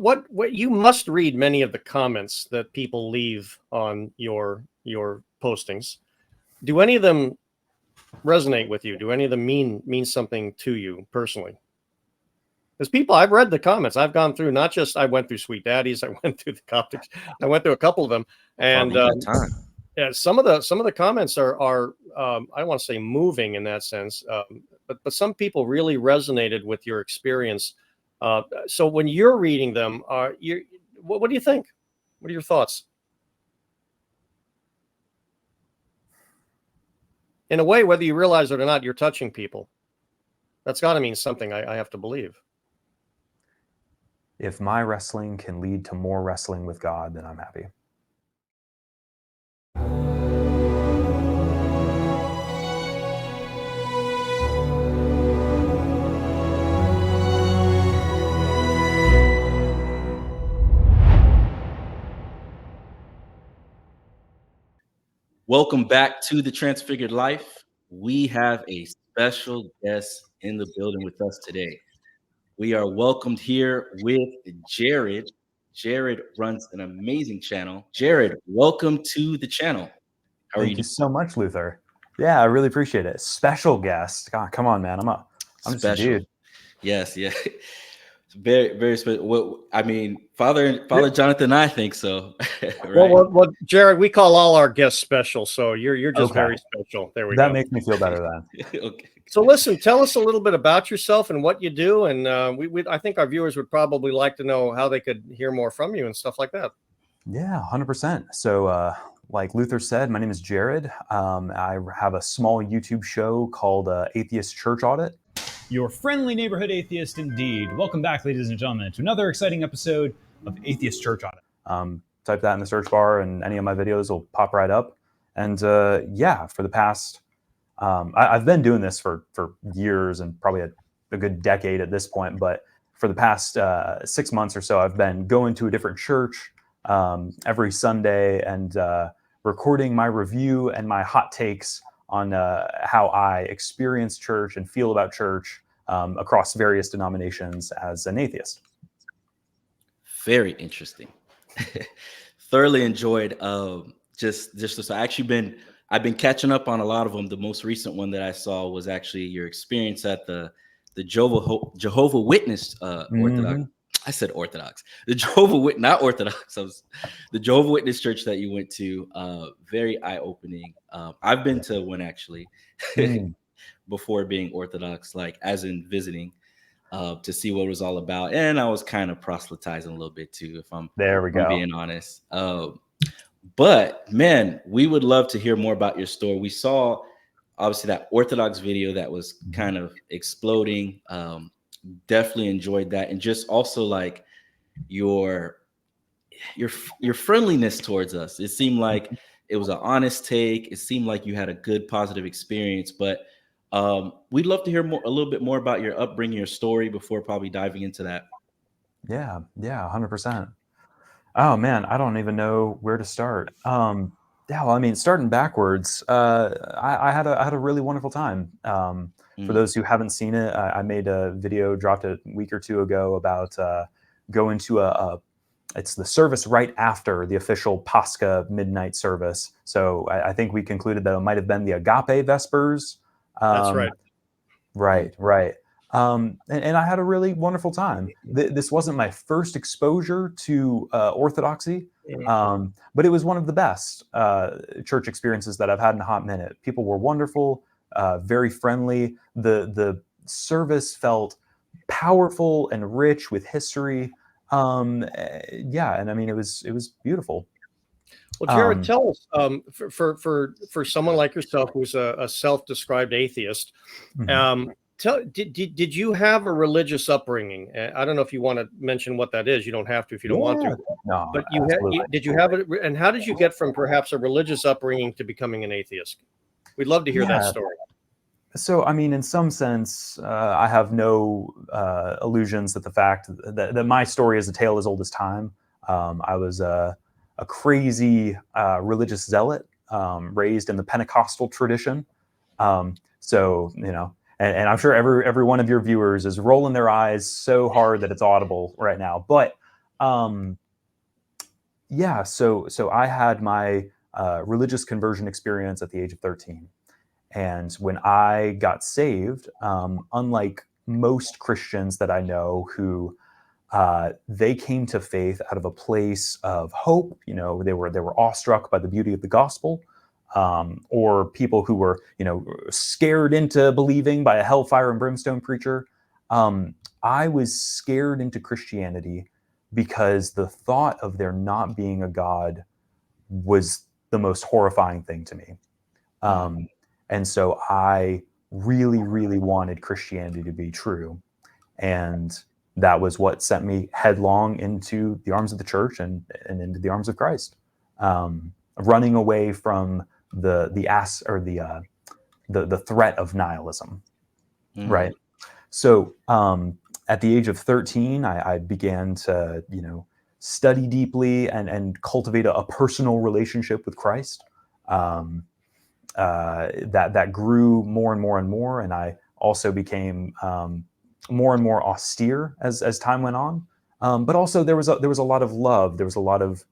What you must read many of the comments that people leave on your postings. Do any of them resonate with you? Do any of them mean something to you personally? Because people, I've read the comments. I've gone through, not just I went through Sweet Daddies, I went through the Coptics, I went through a couple of them, and yeah, some of the comments are I don't want to say moving in that sense, but some people really resonated with your experience. So when you're reading them, what do you think? What are your thoughts? In a way, whether you realize it or not, you're touching people. That's got to mean something, I have to believe. If my wrestling can lead to more wrestling with God, then I'm happy. Welcome back to the Transfigured Life. We have a special guest in the building with us today. We are welcomed here with Jared. Jared runs an amazing channel. Jared, welcome to the channel. How are you? Thank you so much, Luther. Yeah, I really appreciate it. Special guest. God, come on, man. I'm just a dude. Yes, yeah. Very, very special. Well, I mean, Father Jonathan, I think so. Right? Well, Jared, we call all our guests special, so you're just very special. There we go. That makes me feel better then. Okay. So listen, tell us a little bit about yourself and what you do, and I think our viewers would probably like to know how they could hear more from you and stuff like that. Yeah, 100%. So, like Luther said, my name is Jared. I have a small YouTube show called Atheist Church Audit. Your friendly neighborhood atheist indeed. Welcome back, ladies and gentlemen, to another exciting episode of Atheist Church Audit. Type that in the search bar and any of my videos will pop right up. And yeah, for the past, I've been doing this for years and probably a good decade at this point. But for the past 6 months or so, I've been going to a different church every Sunday and recording my review and my hot takes on how I experience church and feel about church across various denominations as an atheist. Very interesting. Thoroughly enjoyed just so I've been catching up on a lot of them. The most recent one that I saw was actually your experience at the Jehovah Witness Orthodox. I said Orthodox. The not Orthodox. The Jehovah Witness church that you went to. Very eye-opening. I've been to one actually before being Orthodox, like as in visiting to see what it was all about. And I was kind of proselytizing a little bit too, if I'm being honest. But man, we would love to hear more about your story. We saw obviously that Orthodox video that was kind of exploding. Definitely enjoyed that, and just also like your friendliness towards us. It seemed like it was an honest take. It seemed like you had a good positive experience, but we'd love to hear a little bit more about your upbringing, your story before probably diving into that. Yeah, 100%. Oh man, I don't even know where to start. Yeah, well, I mean, starting backwards, I had a really wonderful time. For those who haven't seen it, I made a video, dropped a week or two ago about going to it's the service right after the official Pascha midnight service. So I think we concluded that it might have been the Agape Vespers. That's right. Right. And I had a really wonderful time. This wasn't my first exposure to orthodoxy, but it was one of the best church experiences that I've had in a hot minute. People were wonderful, very friendly. The service felt powerful and rich with history. Yeah, and I mean, it was beautiful. Well, Jared, tell us, for someone like yourself who's a self-described atheist, did you have a religious upbringing? I don't know if you want to mention what that is. You don't have to if you don't want to. No, but did you have it? And how did you get from perhaps a religious upbringing to becoming an atheist? We'd love to hear that story. So, I mean, in some sense, I have no illusions that the fact that my story is a tale as old as time. I was a crazy religious zealot, raised in the Pentecostal tradition. So, you know, and I'm sure every one of your viewers is rolling their eyes so hard that it's audible right now. But Yeah, so I had my religious conversion experience at the age of 13. And when I got saved, unlike most Christians that I know who they came to faith out of a place of hope. You know, they were awestruck by the beauty of the gospel, or people who were, you know, scared into believing by a hellfire and brimstone preacher. I was scared into Christianity because the thought of there not being a God was the most horrifying thing to me. And so I really, really wanted Christianity to be true. And that was what sent me headlong into the arms of the church and into the arms of Christ, running away from the threat of nihilism, right? So at the age of 13, I began to, you know, study deeply and cultivate a personal relationship with Christ. That grew more and more and more, and I also became more and more austere as time went on. But also there was a lot of love. There was a lot of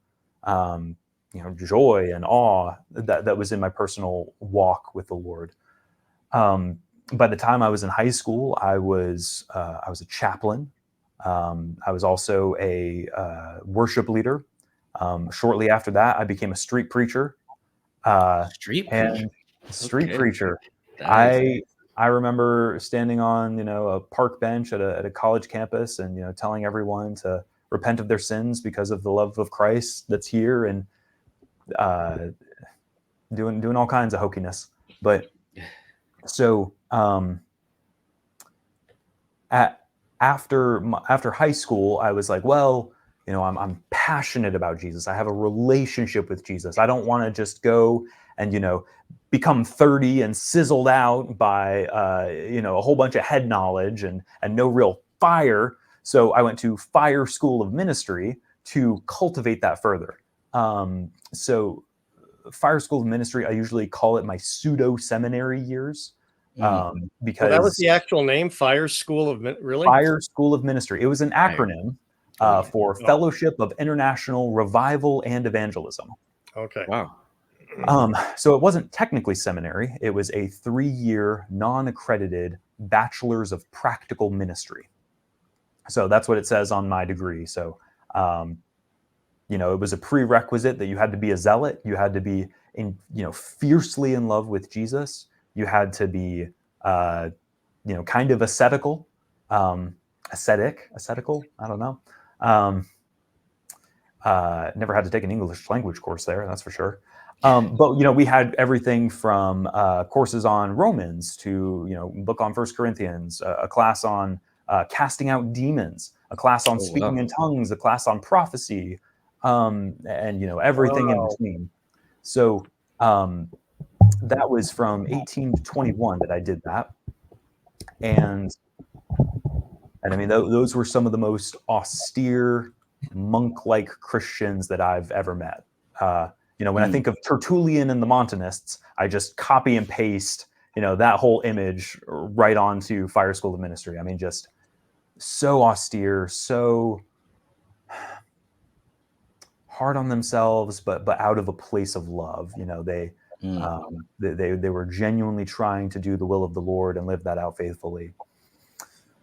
you know, joy and awe that was in my personal walk with the Lord. By the time I was in high school, I was a chaplain. I was also a worship leader. Shortly after that, I became a street preacher. Street Preacher. Nice. I remember standing on, you know, a park bench at a college campus and, you know, telling everyone to repent of their sins because of the love of Christ that's here, and doing all kinds of hokiness. But so after high school, I was like, well, you know, I'm passionate about Jesus. I have a relationship with Jesus. I don't want to just go and, you know, become 30 and sizzled out by, you know, a whole bunch of head knowledge and no real fire. So I went to Fire School of Ministry to cultivate that further. So Fire School of Ministry, I usually call it my pseudo seminary years. Because that was the actual name, Fire School of really? Fire School of Ministry. It was an acronym for Fellowship of International Revival and Evangelism. Okay. Wow. So it wasn't technically seminary. It was a 3-year non-accredited bachelor's of practical ministry. So that's what it says on my degree. So, you know, it was a prerequisite that you had to be a zealot. You had to be fiercely in love with Jesus. You had to be, you know, kind of ascetical, ascetical. I don't know. Never had to take an English language course there, that's for sure. But, you know, we had everything from courses on Romans to, you know, book on 1 Corinthians, a class on casting out demons, a class on speaking in tongues, a class on prophecy, and, you know, everything in between. So that was from 18 to 21 that I did that. And I mean, those were some of the most austere, monk-like Christians that I've ever met. You know, when I think of Tertullian and the Montanists, I just copy and paste, you know, that whole image right onto Fire School of Ministry. I mean, just so austere, so hard on themselves, but out of a place of love. You know, they were genuinely trying to do the will of the Lord and live that out faithfully.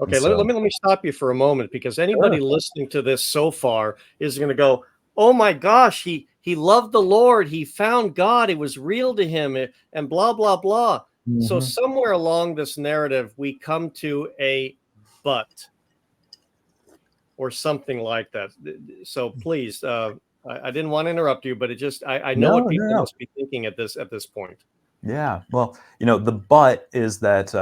Okay, let me stop you for a moment, because anybody listening to this so far is going to go, "Oh my gosh, he loved the Lord, he found God, it was real to him, and blah blah blah." So somewhere along this narrative, we come to a but or something like that. So please, I didn't want to interrupt you, but it just I know what people must be thinking at this point. Yeah, well, you know, the but is that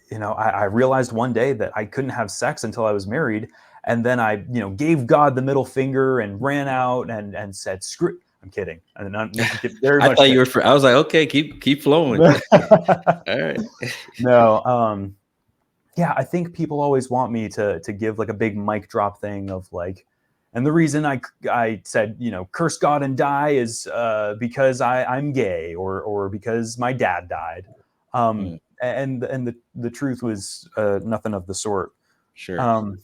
you know, I realized one day that I couldn't have sex until I was married. And then I, you know, gave God the middle finger and ran out and said, screw. I'm kidding. And I'm very much. I thought you were. I was like, okay, keep flowing. All right. No. Yeah, I think people always want me to give like a big mic drop thing of like, and the reason I said, you know, curse God and die is because I'm gay or because my dad died. And the truth was nothing of the sort. Sure.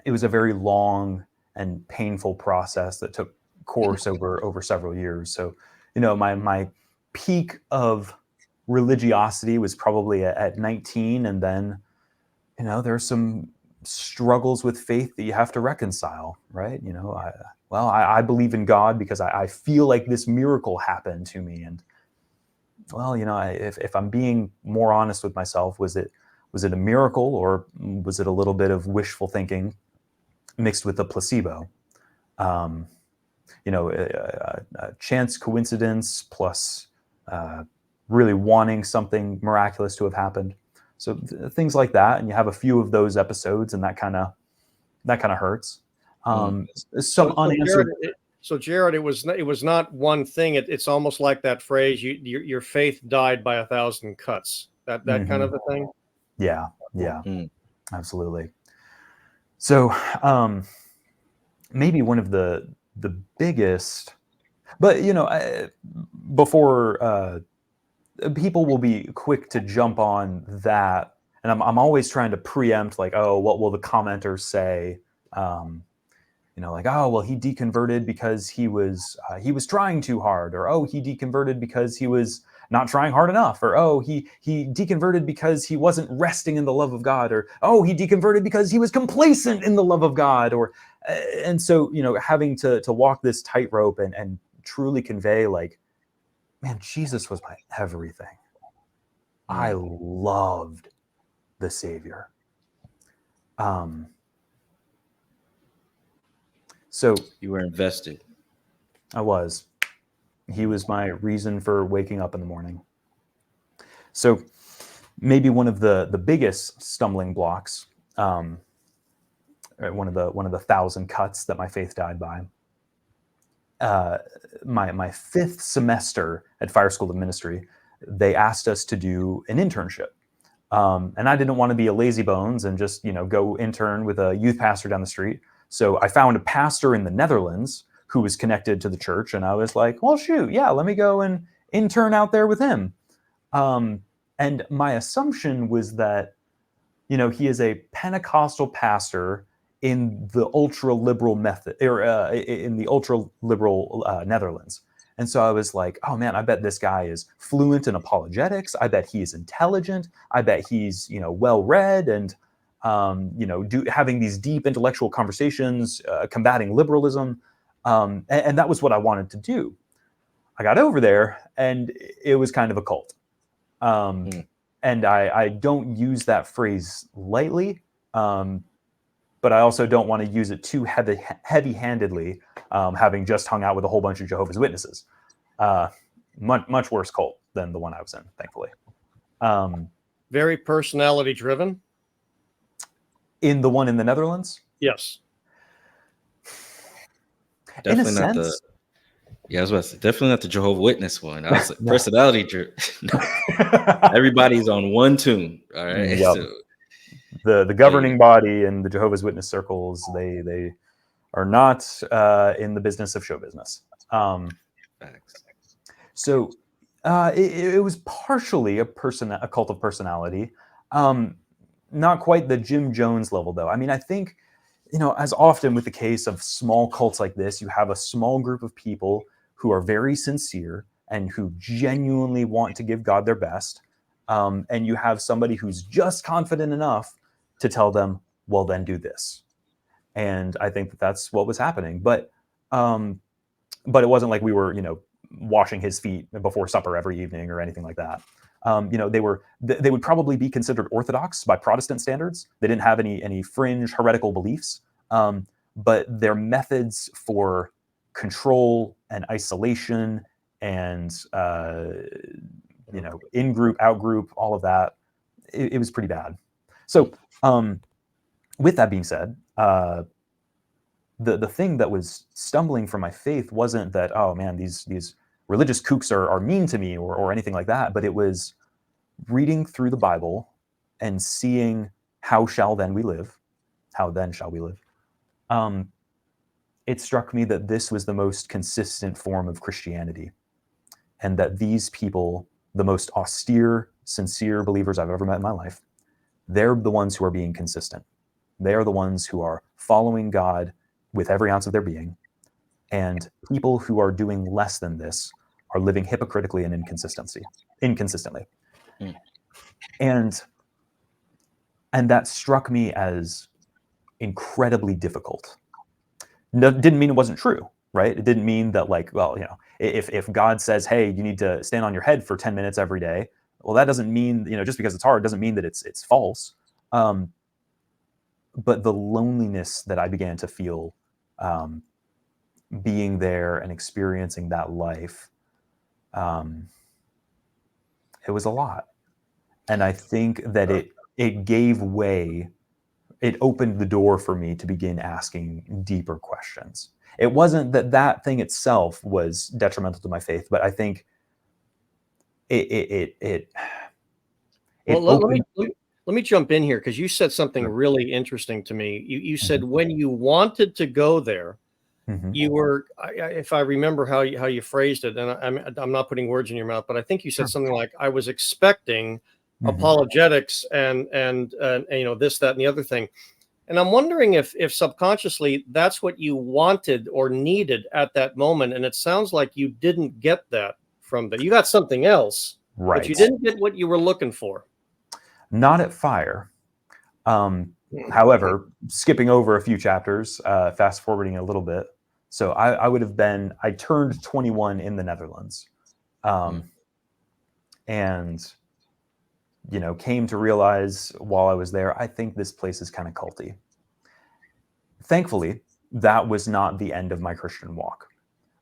It was a very long and painful process that took course over several years. So, you know, my peak of religiosity was probably at 19, and then, you know, there's some struggles with faith that you have to reconcile, right? You know, I believe in God because I feel like this miracle happened to me, and well, you know, if I'm being more honest with myself, was it a miracle, or was it a little bit of wishful thinking mixed with a placebo? You know, a chance coincidence plus really wanting something miraculous to have happened. So things like that, and you have a few of those episodes, and that kind of hurts. Some unanswered. Jared, it was not one thing. It's almost like that phrase: your faith died by 1,000 cuts. That kind of a thing. Yeah, absolutely. So maybe one of the biggest, but you know, before people will be quick to jump on that, and I'm always trying to preempt, like, oh, what will the commenters say? You know, like, oh, well, he deconverted because he was trying too hard, or oh, he deconverted because he was not trying hard enough, or oh, he deconverted because he wasn't resting in the love of God, or oh, he deconverted because he was complacent in the love of God, or and so, you know, having to walk this tightrope and truly convey, like, man, Jesus was my everything. I loved the Savior. So you were invested. I was. He was my reason for waking up in the morning. So maybe one of the biggest stumbling blocks, one of the 1,000 cuts that my faith died by. My fifth semester at Fire School of Ministry, they asked us to do an internship. And I didn't want to be a lazy bones and just, you know, go intern with a youth pastor down the street. So I found a pastor in the Netherlands who was connected to the church. And I was like, well, shoot, yeah, let me go and intern out there with him. And my assumption was that, you know, he is a Pentecostal pastor in the ultra-liberal method, or in the ultra-liberal Netherlands. And so I was like, oh man, I bet this guy is fluent in apologetics. I bet he's intelligent. I bet he's, you know, well-read and, you know, having these deep intellectual conversations, combating liberalism. And that was what I wanted to do. I got over there and it was kind of a cult. And I don't use that phrase lightly, but I also don't want to use it too heavy-handedly, having just hung out with a whole bunch of Jehovah's Witnesses. Much worse cult than the one I was in, thankfully. Very personality-driven? In the one in the Netherlands? Yes. Definitely in a not sense. I was about to say, definitely not the Jehovah's Witness one. I was like, personality driven. Everybody's on one tune. All right. Yep. So, the governing body in the Jehovah's Witness circles, they are not in the business of show business. facts. So it was partially a cult of personality. Not quite the Jim Jones level, though. I mean, I think, you know, as often with the case of small cults like this, you have a small group of people who are very sincere and who genuinely want to give God their best. And you have somebody who's just confident enough to tell them, well, then do this. And I think that's what was happening. But it wasn't like we were, you know, washing his feet before supper every evening or anything like that. You know, they would probably be considered Orthodox by Protestant standards. They didn't have any fringe heretical beliefs, but their methods for control and isolation and, you know, in-group, out-group, all of that, it was pretty bad. So with that being said, the thing that was stumbling for my faith wasn't that, oh man, these religious kooks are mean to me or anything like that, but it was reading through the Bible and seeing how then shall we live. It struck me that this was the most consistent form of Christianity, and that these people, the most austere, sincere believers I've ever met in my life, they're the ones who are being consistent. They are the ones who are following God with every ounce of their being. And people who are doing less than this are living hypocritically and inconsistently. Mm. And that struck me as incredibly difficult. No, didn't mean it wasn't true, right? It didn't mean that, like, well, you know, if God says, hey, you need to stand on your head for 10 minutes every day, well, that doesn't mean, you know, just because it's hard doesn't mean that it's false. But the loneliness that I began to feel being there and experiencing that life, it was a lot. And I think that it gave way. It opened the door for me to begin asking deeper questions. It wasn't that thing itself was detrimental to my faith, but I think Well, let me jump in here, because you said something really interesting to me. You said when you wanted to go there, you were, if I remember how you phrased it, and I'm not putting words in your mouth, but I think you said something like, I was expecting apologetics and you know, this, that, and the other thing. And I'm wondering if subconsciously that's what you wanted or needed at that moment. And it sounds like you didn't get that from that. You got something else, right, but you didn't get what you were looking for. Not at Fire. However, skipping over a few chapters, fast forwarding a little bit. So I turned 21 in the Netherlands. And, you know, came to realize while I was there, I think this place is kind of culty. Thankfully, that was not the end of my Christian walk.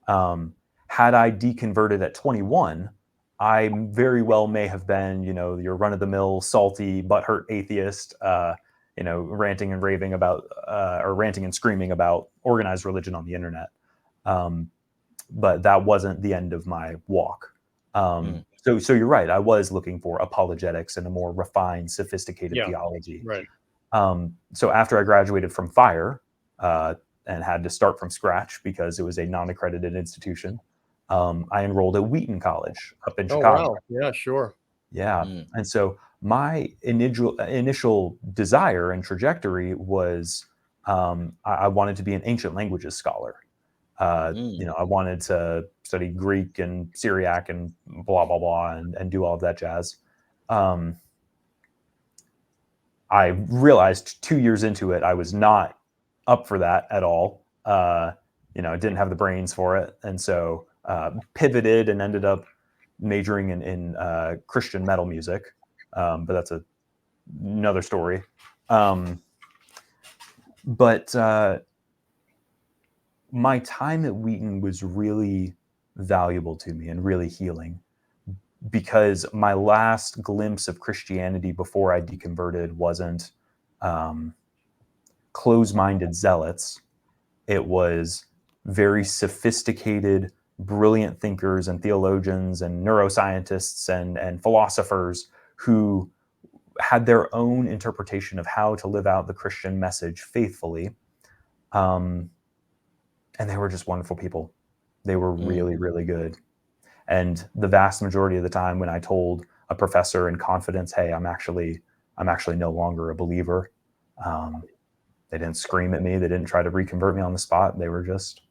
Had I deconverted at 21, I very well may have been, you know, your run-of-the-mill, salty, butthurt atheist, you know, ranting and raving about, or ranting and screaming about organized religion on the internet. But that wasn't the end of my walk. So you're right. I was looking for apologetics and a more refined, sophisticated theology. Right. So after I graduated from Fire and had to start from scratch because it was a non-accredited institution, I enrolled at Wheaton College up in Chicago. Wow. Yeah, sure. Yeah. And so my initial desire and trajectory was I wanted to be an ancient languages scholar. You know, I wanted to study Greek and Syriac and blah, blah, blah, and do all of that jazz. I realized 2 years into it, I was not up for that at all. You know, I didn't have the brains for it. And so pivoted and ended up majoring in Christian metal music. But that's another story. But my time at Wheaton was really valuable to me and really healing, because my last glimpse of Christianity before I deconverted wasn't close-minded zealots. It was very sophisticated, brilliant thinkers and theologians and neuroscientists and philosophers who had their own interpretation of how to live out the Christian message faithfully. And they were just wonderful people. They were really, really good. And the vast majority of the time when I told a professor in confidence, hey, I'm actually no longer a believer, they didn't scream at me. They didn't try to reconvert me on the spot. They were just,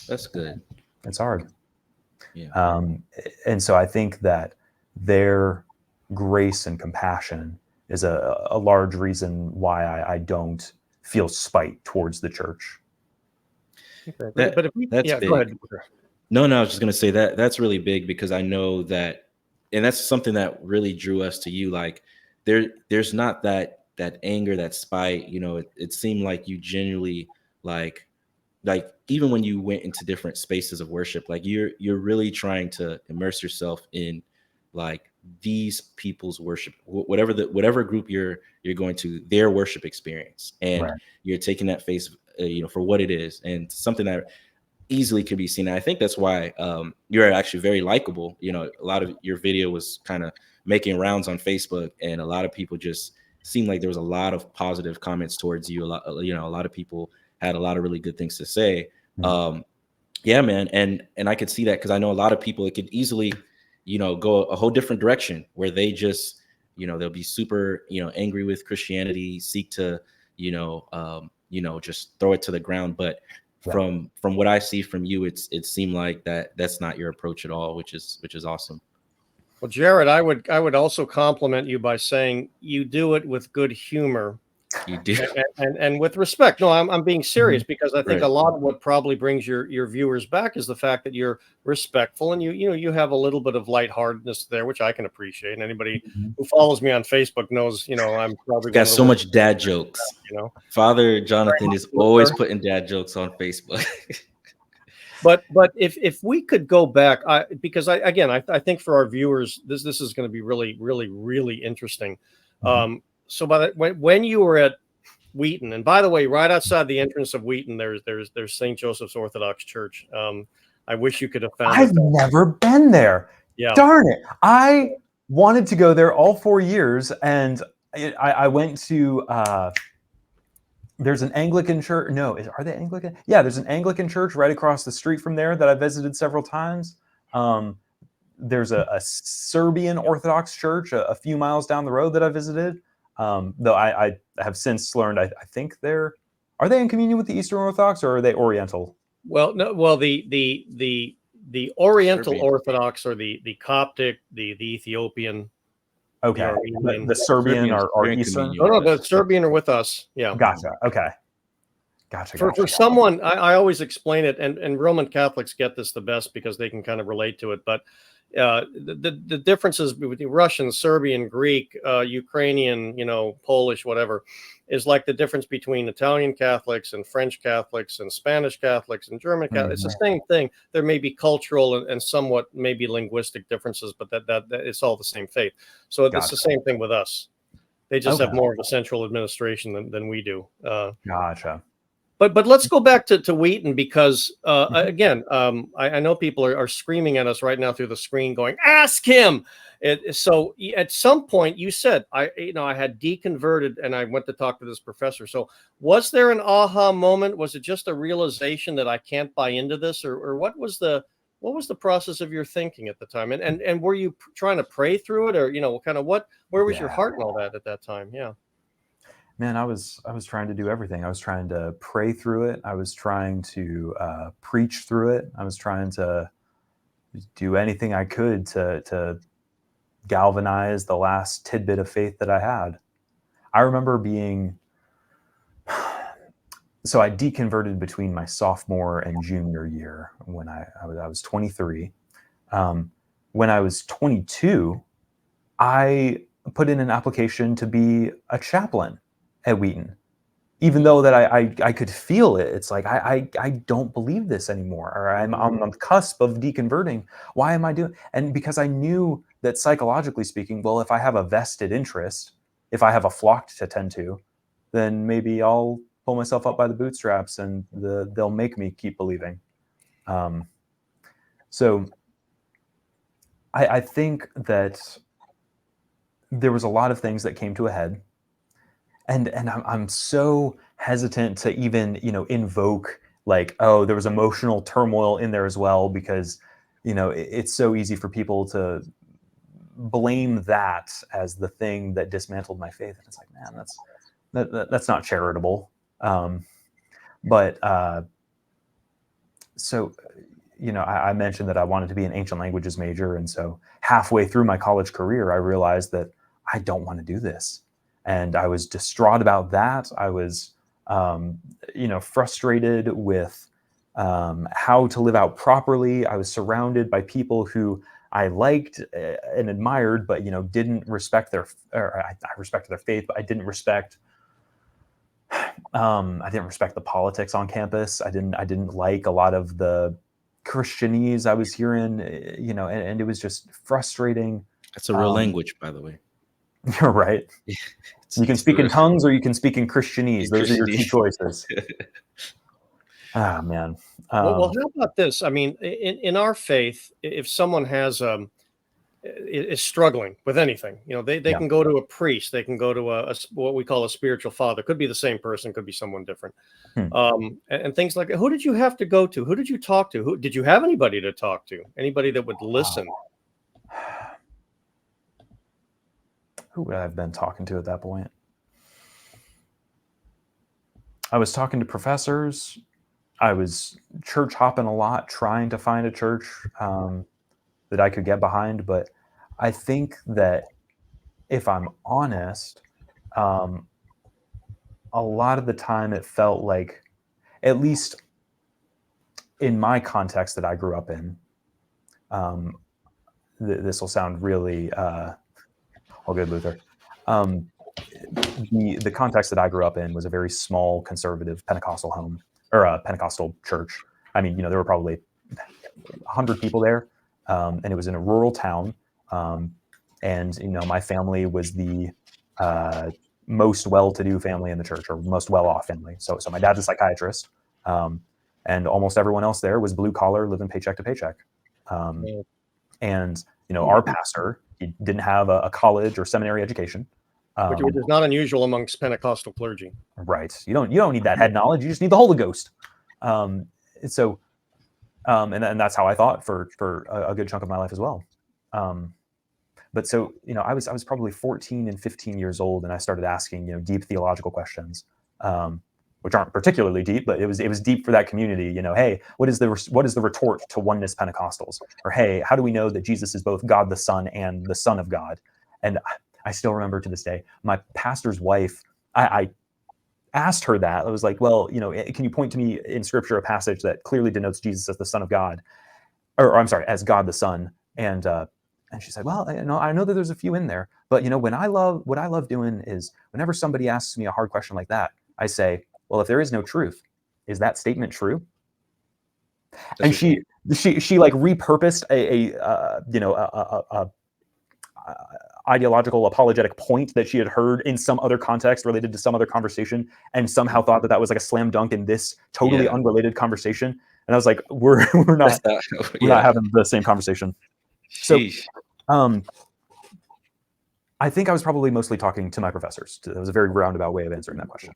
that's good. It's hard. Yeah. And so I think that their grace and compassion is a large reason why I don't feel spite towards the church. Okay. But if we, that's yeah, big. go ahead. No, I was just gonna say that's really big, because I know that, and that's something that really drew us to you. Like there's not that anger, that spite. You know, it seemed like you genuinely like even when you went into different spaces of worship, like you're really trying to immerse yourself in like these people's worship, whatever group you're going to, their worship experience, and you're taking that face, you know, for what it is, and something that easily could be seen. And I think that's why you're actually very likable. You know, a lot of your video was kind of making rounds on Facebook, and a lot of people just seemed like there was a lot of positive comments towards you. A lot of people had a lot of really good things to say. Yeah, man. And I could see that, because I know a lot of people, it could easily, you know, go a whole different direction where they just, you know, they'll be super, you know, angry with Christianity, seek to, just throw it to the ground. But from what I see from you, it seemed like that's not your approach at all, which is awesome. Well, Jared, I would also compliment you by saying you do it with good humor. You do, and with respect. No, I'm being serious, because I think Right. a lot of what probably brings your viewers back is the fact that you're respectful, and you have a little bit of lightheartedness there, which I can appreciate. And anybody who follows me on Facebook knows, I'm probably got going so much dad jokes. Father Jonathan is always putting dad jokes on Facebook. But if we could go back, because I think for our viewers, this is going to be really, really, really interesting. So when you were at Wheaton, and by the way, right outside the entrance of Wheaton, there's St. Joseph's Orthodox Church. I wish you could have found I've it. never been there. Yeah. Darn it. I wanted to go there all 4 years, and I went to there's an Anglican church. No, are they Anglican? Yeah, there's an Anglican church right across the street from there that I visited several times. There's a Serbian Orthodox church a few miles down the road that I visited. Though I have since learned, I think are they in communion with the Eastern Orthodox, or are they Oriental? Well, no. Well, the Oriental Serbian. Orthodox, or the Coptic, the Ethiopian. Okay, Armenian. the Serbian Serbians are are in Eastern. communion. No, the Serbian are with us. Yeah. Gotcha. Okay. Gotcha. For someone, I always explain it, and Roman Catholics get this the best because they can kind of relate to it. But the differences between Russian, Serbian, Greek, Ukrainian, Polish, whatever, is like the difference between Italian Catholics and French Catholics and Spanish Catholics and German Catholics. It's the same thing. There may be cultural and somewhat maybe linguistic differences, but that it's all the same faith. So it's the same thing with us. They just have more of a central administration than we do. Gotcha. But let's go back to Wheaton, because again, I know people are screaming at us right now through the screen, going, "Ask him." So at some point, you said, I had deconverted and I went to talk to this professor. So was there an aha moment? Was it just a realization that I can't buy into this, or what was the process of your thinking at the time? And were you trying to pray through it, or kind of where was your heart and all that at that time? Yeah. Man, I was trying to do everything. I was trying to pray through it. I was trying to preach through it. I was trying to do anything I could to galvanize the last tidbit of faith that I had. I remember so I deconverted between my sophomore and junior year when I was 23. When I was 22, I put in an application to be a chaplain at Wheaton, even though that I could feel it. It's like, I don't believe this anymore, or I'm on the cusp of deconverting. Why am I doing? And because I knew that psychologically speaking, well, if I have a vested interest, if I have a flock to tend to, then maybe I'll pull myself up by the bootstraps and they'll make me keep believing. So I think that there was a lot of things that came to a head. And I'm so hesitant to even, invoke like, oh, there was emotional turmoil in there as well, because, it's so easy for people to blame that as the thing that dismantled my faith. And it's like, man, that's not charitable. So, I mentioned that I wanted to be an ancient languages major. And so halfway through my college career, I realized that I don't want to do this. And I was distraught about that. I was, frustrated with how to live out properly. I was surrounded by people who I liked and admired, but didn't respect I respected their faith, but I didn't respect. I didn't respect the politics on campus. I didn't like a lot of the Christianese I was hearing. And it was just frustrating. That's a real language, by the way. You're right. You can speak in tongues or you can speak in Christianese. Those are your two choices. Ah, man. Well, how about this? I mean, in our faith, if someone is struggling with anything, they can go to a priest, they can go to what we call a spiritual father. Could be the same person, could be someone different, and things like that. Who did you have to go to? Who did you talk to? Who did you have anybody to talk to? Anybody that would listen? Who would I have been talking to at that point? I was talking to professors. I was church hopping a lot, trying to find a church that I could get behind. But I think that if I'm honest, a lot of the time it felt like, at least in my context that I grew up in, this will sound really, all good, Luther. The context that I grew up in was a very small, conservative Pentecostal home, or a Pentecostal church. I mean, there were probably 100 people there, and it was in a rural town. And my family was the most well-to-do family in the church, or most well-off family. So my dad's a psychiatrist, and almost everyone else there was blue-collar, living paycheck to paycheck. And our pastor, he didn't have a college or seminary education, which is not unusual amongst Pentecostal clergy. Right. You don't need that head knowledge. You just need the Holy Ghost. And that's how I thought for a good chunk of my life as well. But so, I was probably 14 and 15 years old, and I started asking, deep theological questions, which aren't particularly deep, but it was deep for that community. Hey, what is the retort to oneness Pentecostals? Or hey, how do we know that Jesus is both God the Son and the Son of God? And I still remember to this day, my pastor's wife, I asked her that. I was like, well, can you point to me in Scripture a passage that clearly denotes Jesus as the Son of God, or I'm sorry, as God the Son? And she said, well, I know that there's a few in there, but what I love doing is whenever somebody asks me a hard question like that, I say, well, if there is no truth, is that statement true? And she like repurposed a ideological apologetic point that she had heard in some other context related to some other conversation, and somehow thought that was like a slam dunk in this totally unrelated conversation. And I was like, we're not having the same conversation. Sheesh. So I think I was probably mostly talking to my professors. That was a very roundabout way of answering that question.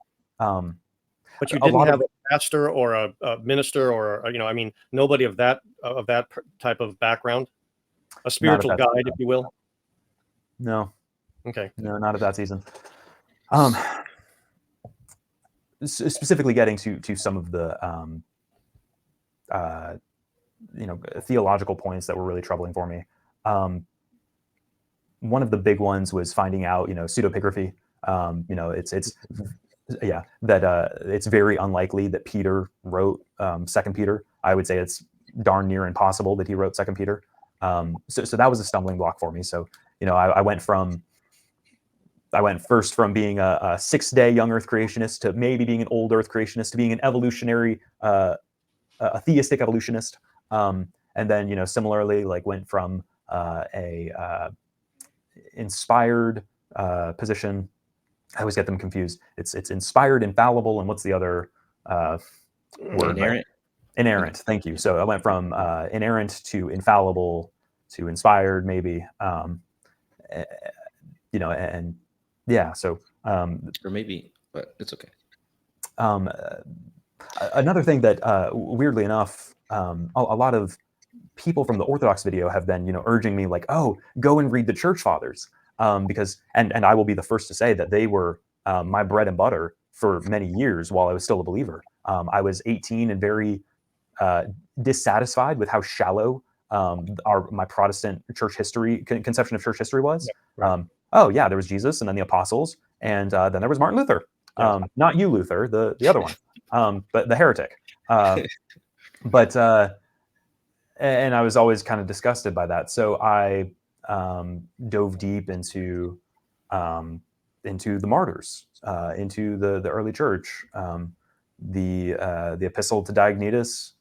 But you didn't have a pastor or a minister or nobody of that type of background, a spiritual guide, if you will. No. Okay. No, not at that season. Specifically getting to some of the theological points that were really troubling for me. One of the big ones was finding out, pseudepigraphy. It's very unlikely that Peter wrote 2 Peter. I would say it's darn near impossible that he wrote 2 Peter. So that was a stumbling block for me. So, I went first from being a 6-day young Earth creationist to maybe being an old Earth creationist to being an evolutionary, a theistic evolutionist. And then, similarly, like went from a inspired position. I always get them confused. It's inspired, infallible, and what's the other word? Inerrant. Inerrant. Thank you. So I went from inerrant to infallible to inspired, maybe. And yeah. So or maybe, but it's okay. Another thing that weirdly enough, a lot of people from the Orthodox video have been, urging me like, oh, go and read the Church Fathers. Because and I will be the first to say that they were my bread and butter for many years while I was still a believer. I was 18 and very dissatisfied with how shallow my Protestant church history conception of church history was. Yeah, right. There was Jesus, and then the apostles, and then there was Martin Luther. Not you, Luther, the other one, but the heretic. And I was always kind of disgusted by that. So I dove deep into the martyrs, into the early church, the epistle to Diognetus.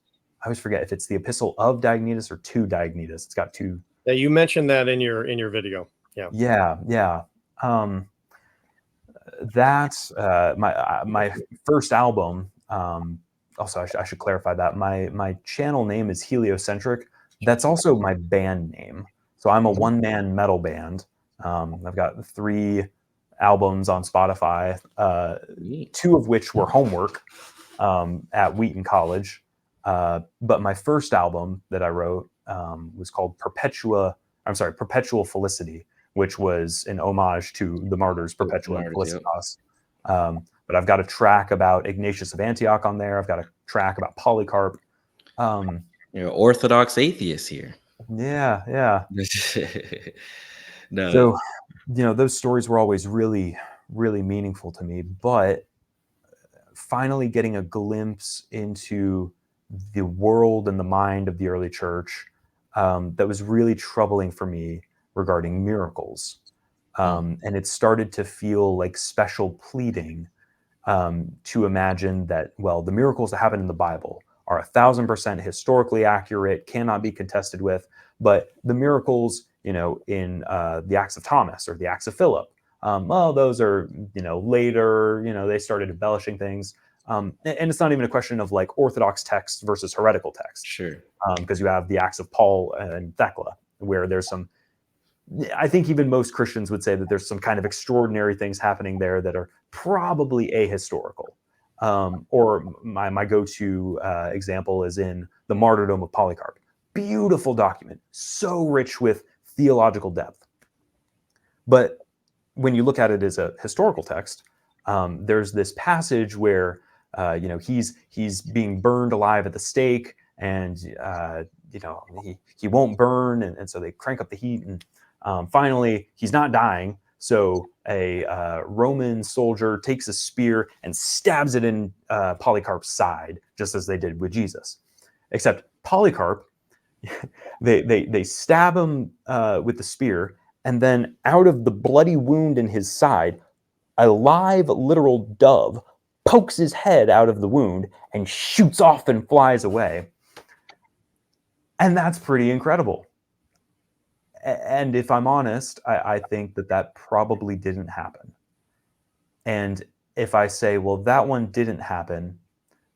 I always forget if it's the epistle of Diognetus or to Diognetus. It's got two. Yeah, you mentioned that in your video. Yeah. That's my first album. Also, I should clarify that my channel name is Heliocentric. That's also my band name. So I'm a one-man metal band. I've got 3 albums on Spotify, 2 of which were homework at Wheaton College. But my first album that I wrote was called Perpetual Felicity, which was an homage to the martyrs Perpetua and Felicitas. But I've got a track about Ignatius of Antioch on there. I've got track about Polycarp. You're Orthodox atheist here. Yeah. No. So, those stories were always really, really meaningful to me. But finally getting a glimpse into the world and the mind of the early church, that was really troubling for me regarding miracles. And it started to feel like special pleading, to imagine that, well, the miracles that happen in the Bible are 1,000% historically accurate, cannot be contested with. But the miracles, in the Acts of Thomas or the Acts of Philip, well, those are, later, they started embellishing things. And it's not even a question of like Orthodox text versus heretical text. Sure. Because you have the Acts of Paul and Thecla, where there's some, I think even most Christians would say that there's some kind of extraordinary things happening there that are probably ahistorical. Or my go-to example is in the Martyrdom of Polycarp. Beautiful document, so rich with theological depth. But when you look at it as a historical text, there's this passage where he's being burned alive at the stake, and he won't burn, and so they crank up the heat, and finally he's not dying. So a Roman soldier takes a spear and stabs it in Polycarp's side, just as they did with Jesus. Except Polycarp, they stab him with the spear, and then out of the bloody wound in his side, a live literal dove pokes his head out of the wound and shoots off and flies away. And that's pretty incredible. And if I'm honest, I think that probably didn't happen. And if I say, well, that one didn't happen,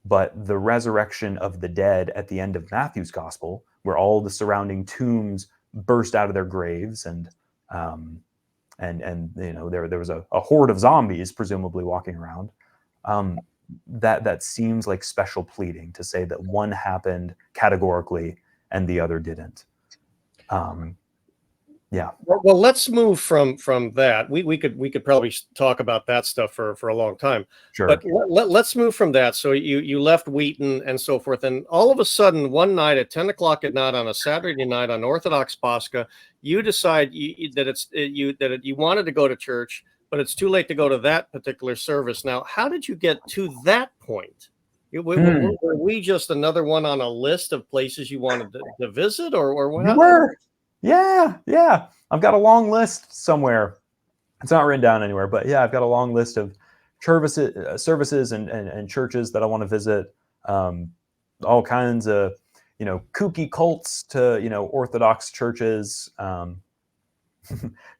but the resurrection of the dead at the end of Matthew's gospel, where all the surrounding tombs burst out of their graves, and there was a horde of zombies presumably walking around, that seems like special pleading to say that one happened categorically and the other didn't. Yeah. Well, let's move from that. We could probably talk about that stuff for a long time. Sure. But let's move from that. So you left Wheaton and so forth, and all of a sudden, one night at 10 o'clock at night on a Saturday night on Orthodox Pascha, you decide that you wanted to go to church, but it's too late to go to that particular service. Now, how did you get to that point? Were we just another one on a list of places you wanted to visit, or what? You were. Yeah. I've got a long list somewhere. It's not written down anywhere, but yeah, I've got a long list of services and churches that I want to visit. All kinds of, kooky cults to, Orthodox churches,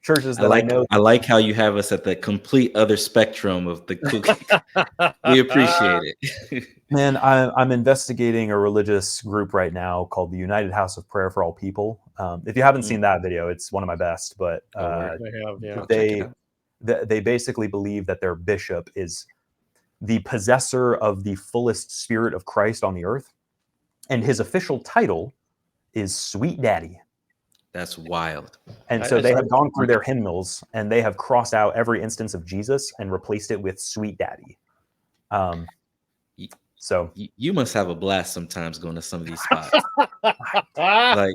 churches that I know. I like how you have us at the complete other spectrum of the kooky. We appreciate it. Man, I'm investigating a religious group right now called the United House of Prayer for All People. If you haven't seen that video, it's one of my best. But they basically believe that their bishop is the possessor of the fullest spirit of Christ on the earth, and his official title is Sweet Daddy. That's wild. And so they have gone through their hymnals and they have crossed out every instance of Jesus and replaced it with Sweet Daddy. So you must have a blast sometimes going to some of these spots. Like,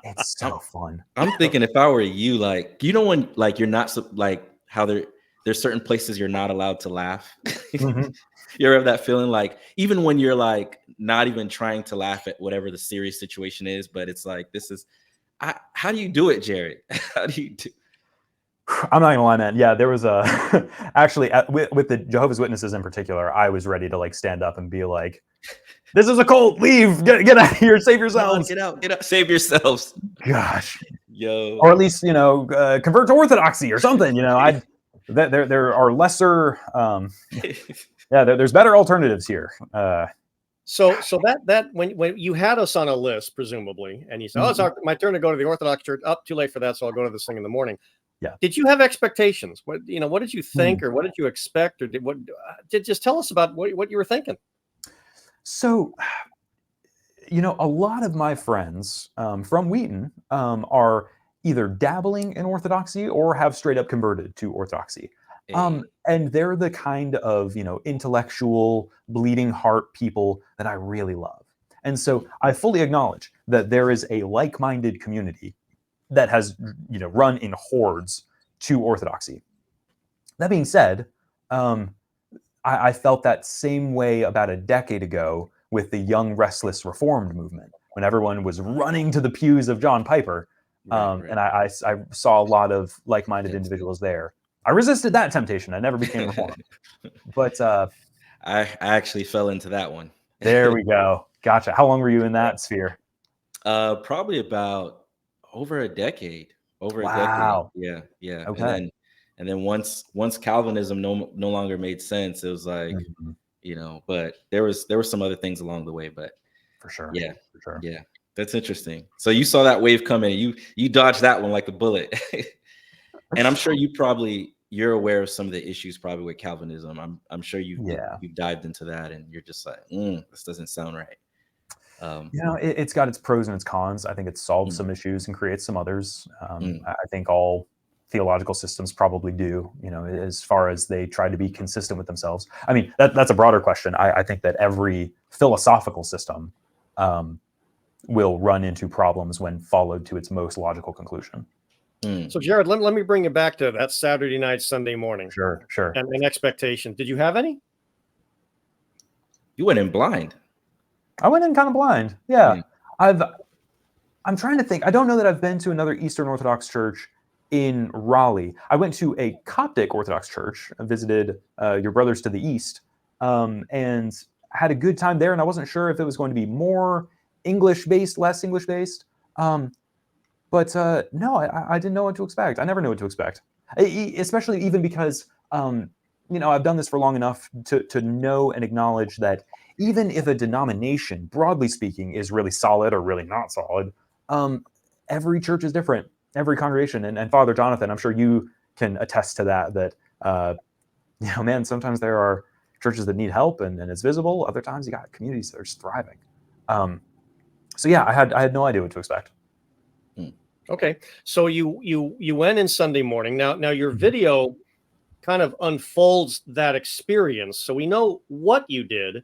it's so fun. I'm thinking if I were you, like, when like you're not like how there's certain places you're not allowed to laugh. Mm-hmm. You ever have that feeling, like, even when you're like not even trying to laugh at whatever the serious situation is, but it's like, how do you do it, Jared? How do you do? I'm not gonna lie, man. Yeah, there was actually with the Jehovah's Witnesses in particular, I was ready to like stand up and be like, "This is a cult. Leave. Get out of here. Save yourselves. Get out. Save yourselves." Gosh, yo. Or at least convert to Orthodoxy or something. There are lesser. There's better alternatives here. So that when you had us on a list, presumably, and you said, "Oh, it's my turn to go to the Orthodox Church." Too late for that, so I'll go to this thing in the morning. Yeah. Did you have expectations? What did you think, or what did you expect, or just tell us about what you were thinking? So, a lot of my friends from Wheaton are either dabbling in Orthodoxy or have straight up converted to Orthodoxy. And they're the kind of, intellectual, bleeding heart people that I really love. And so I fully acknowledge that there is a like-minded community that has, run in hordes to orthodoxy. That being said, I felt that same way about a decade ago with the Young Restless Reformed movement, when everyone was running to the pews of John Piper. Right. And I saw a lot of like-minded individuals there. I resisted that temptation. I never became Reformed. But I actually fell into that one. there we go. Gotcha. How long were you in that sphere? Probably about over a decade. Wow. Yeah. Okay. And then once Calvinism no longer made sense, it was like, but there was some other things along the way. But for sure. Yeah. For sure. Yeah. That's interesting. So you saw that wave coming. You dodged that one like a bullet. And I'm sure you're aware of some of the issues probably with Calvinism. I'm sure you've dived into that, and you're just like, this doesn't sound right. It's got its pros and its cons. I think it solves some issues and creates some others. I think all theological systems probably do, as far as they try to be consistent with themselves. I mean, that's a broader question. I think that every philosophical system will run into problems when followed to its most logical conclusion. So, Jared, let me bring you back to that Saturday night, Sunday morning. Sure. And an expectation. Did you have any? You went in blind. I went in kind of blind. Yeah. I'm trying to think. I don't know that I've been to another Eastern Orthodox church in Raleigh. I went to a Coptic Orthodox church. I visited your brothers to the east, and had a good time there. And I wasn't sure if it was going to be more English-based, less English-based. But no, I didn't know what to expect. I never knew what to expect, especially even because, I've done this for long enough to know and acknowledge that even if a denomination, broadly speaking, is really solid or really not solid, every church is different, every congregation. And Father Jonathan, I'm sure you can attest to that, sometimes there are churches that need help and it's visible. Other times you got communities that are just thriving. So yeah, I had no idea what to expect. Okay, so you went in Sunday morning. Now your video kind of unfolds that experience, so we know what you did.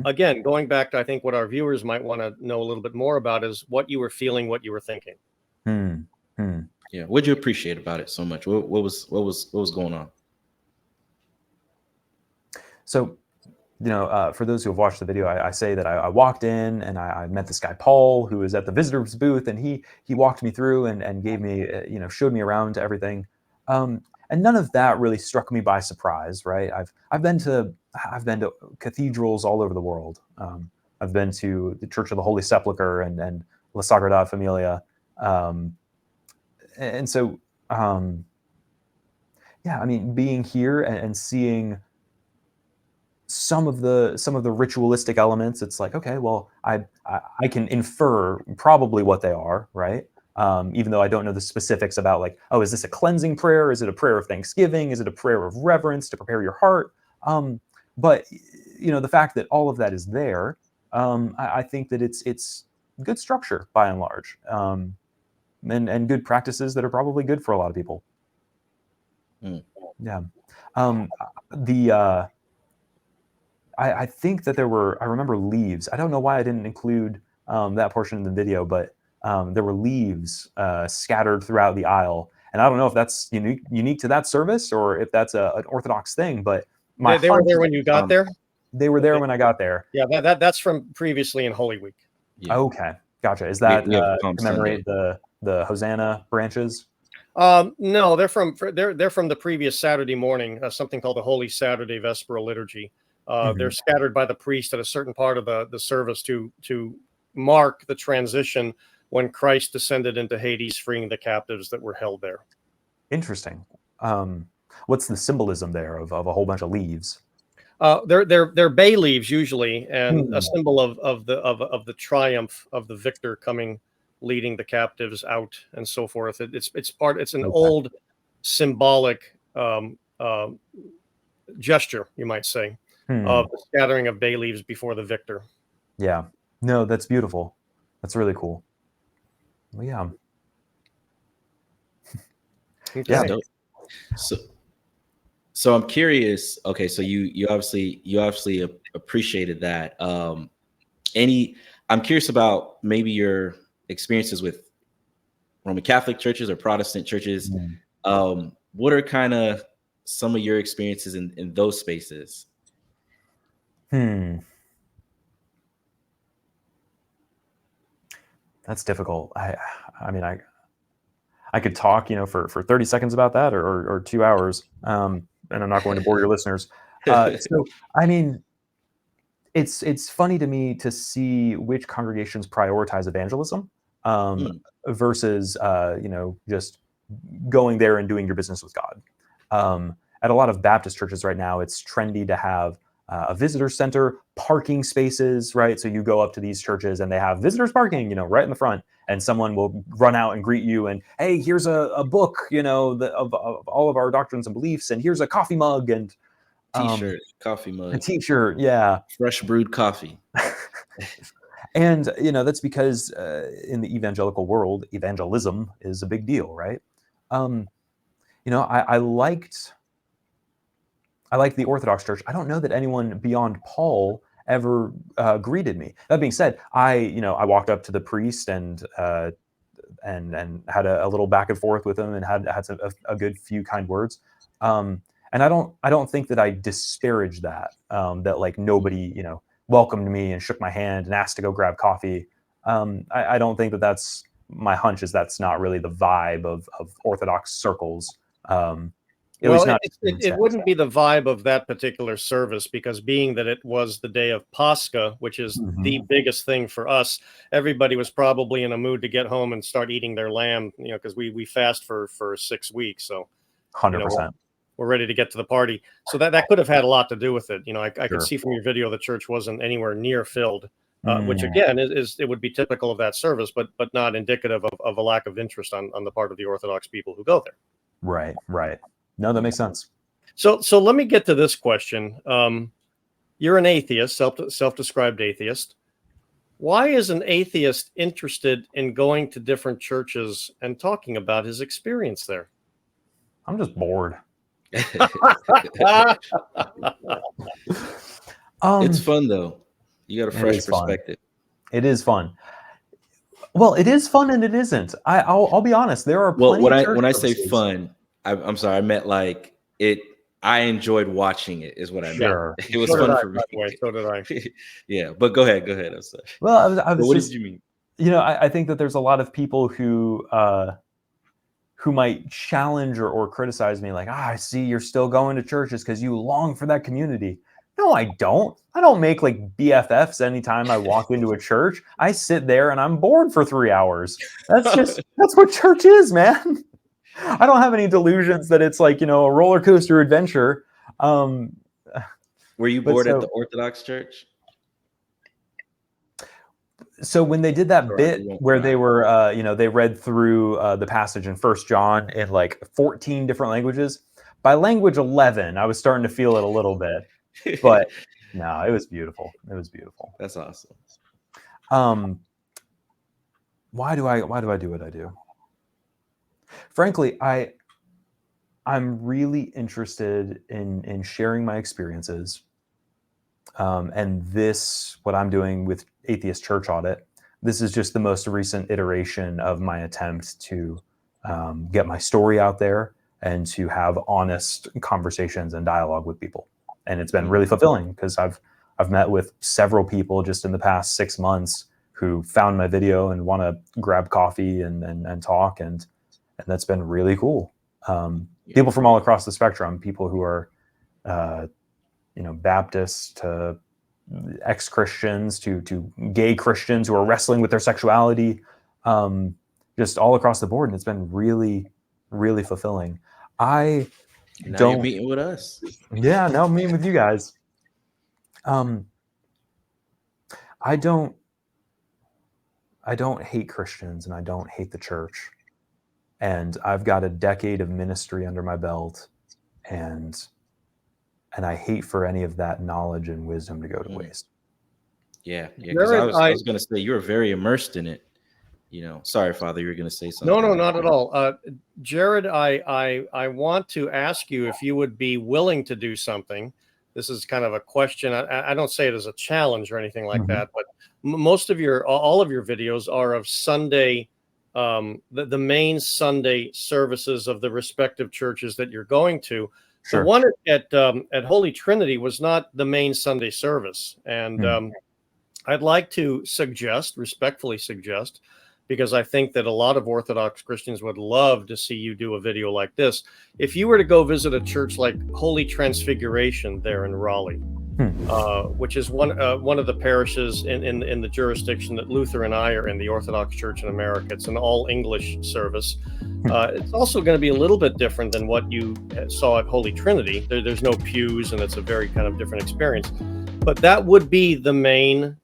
Again, going back to I think what our viewers might want to know a little bit more about is what you were feeling, what you were thinking. Yeah, what'd you appreciate about it so much? What was going on? So, for those who have watched the video, I say that I walked in and I met this guy, Paul, who was at the visitor's booth, and he walked me through and gave me, showed me around to everything. And none of that really struck me by surprise, right? I've been to cathedrals all over the world. I've been to the Church of the Holy Sepulchre and La Sagrada Familia. And so, being here and seeing some of the ritualistic elements, it's like, okay, well, I can infer probably what they are, right? Even though I don't know the specifics about like, oh, is this a cleansing prayer? Is it a prayer of thanksgiving? Is it a prayer of reverence to prepare your heart? But the fact that all of that is there, I think that it's good structure by and large, and good practices that are probably good for a lot of people. Yeah. I think that I remember leaves. I don't know why I didn't include that portion in the video, but there were leaves scattered throughout the aisle. And I don't know if that's unique to that service or if that's an Orthodox thing, but they were there when you got there? They were there when I got there. Yeah, that's from previously in Holy Week. Yeah. Okay, gotcha. Is that commemorate Sunday. the Hosanna branches? No, they're from the previous Saturday morning, something called the Holy Saturday Vesperal Liturgy. They're scattered by the priest at a certain part of the service to mark the transition when Christ descended into Hades, freeing the captives that were held there. Interesting. What's the symbolism there of a whole bunch of leaves? They're bay leaves usually, and a symbol of the triumph of the victor coming, leading the captives out, and so forth. It's an old symbolic gesture, you might say, of the scattering of bay leaves before the victor. Yeah. No, that's beautiful. That's really cool. Well, yeah. Okay. So So I'm curious. Okay, so you obviously appreciated that. I'm curious about maybe your experiences with Roman Catholic churches or Protestant churches. What are kind of some of your experiences in those spaces? That's difficult. I mean, I could talk, for 30 seconds about that, or 2 hours, and I'm not going to bore your listeners. So, I mean, it's funny to me to see which congregations prioritize evangelism versus, just going there and doing your business with God. At a lot of Baptist churches right now, it's trendy to have a visitor center, parking spaces, right? So you go up to these churches and they have visitors parking, right in the front, and someone will run out and greet you and, hey, here's a book, of all of our doctrines and beliefs, and here's a coffee mug and T-shirt, coffee mug, a T-shirt, yeah, fresh brewed coffee. And that's because in the evangelical world, evangelism is a big deal, right? I liked the Orthodox Church. I don't know that anyone beyond Paul ever greeted me. That being said, I walked up to the priest and had a little back and forth with him and had a good few kind words. And I don't think that I disparaged that. That like nobody welcomed me and shook my hand and asked to go grab coffee. I don't think that's my hunch. Is that's not really the vibe of Orthodox circles. It wouldn't be the vibe of that particular service, because being that it was the day of Pascha, which is the biggest thing for us, everybody was probably in a mood to get home and start eating their lamb, because we fast for 6 weeks. So 100%. We're ready to get to the party. So that could have had a lot to do with it. I could see from your video the church wasn't anywhere near filled, which again is it would be typical of that service, but not indicative of a lack of interest on the part of the Orthodox people who go there. Right. No, that makes sense. So let me get to this question. You're an atheist, self-described atheist. Why is an atheist interested in going to different churches and talking about his experience there? I'm just bored. It's fun though. You got a fresh perspective. It is fun. Well, it is fun and it isn't. I'll be honest. There are plenty when I say fun, I'm sorry. I meant like it. I enjoyed watching it. Is what I meant. It was fun for me. So did I. Yeah, but go ahead. I'm sorry. Well, what did you mean? I think that there's a lot of people who might challenge or criticize me, like, I see you're still going to churches because you long for that community. No, I don't. I don't make like BFFs anytime I walk into a church. I sit there and I'm bored for 3 hours. That's what church is, man. I don't have any delusions that it's like, a roller coaster adventure. Were you bored at the Orthodox Church? So when they did that bit where they were, they read through the passage in 1 John in like 14 different languages, by language 11, I was starting to feel it a little bit. But no, it was beautiful. That's awesome. Why do I do what I do? Frankly, I'm really interested in sharing my experiences. And what I'm doing with Atheist Church Audit, this is just the most recent iteration of my attempt to get my story out there and to have honest conversations and dialogue with people. And it's been really fulfilling because I've met with several people just in the past 6 months who found my video and want to grab coffee and talk, and that's been really cool. People from all across the spectrum, people who are Baptists to ex-Christians to gay Christians who are wrestling with their sexuality, just all across the board, and it's been really, really fulfilling. Now you're meeting with us. Yeah, now I'm meeting with you guys. I don't hate Christians and I don't hate the church. And I've got a decade of ministry under my belt, and I hate for any of that knowledge and wisdom to go to waste. Yeah. Because I was going to say you were very immersed in it. Sorry, Father, you were going to say something. No, not at all. Jared, I want to ask you if you would be willing to do something. This is kind of a question. I don't say it as a challenge or anything like that, but most of all of your videos are of Sunday, the main Sunday services of the respective churches that you're going to. Sure. The one at Holy Trinity was not the main Sunday service, and I'd like to respectfully suggest, because I think that a lot of Orthodox Christians would love to see you do a video like this. If you were to go visit a church like Holy Transfiguration there in Raleigh, which is one of the parishes in the jurisdiction that Luther and I are in, the Orthodox Church in America. It's an all English service. It's also going to be a little bit different than what you saw at Holy Trinity. There's no pews, and it's a very kind of different experience. But that would be the main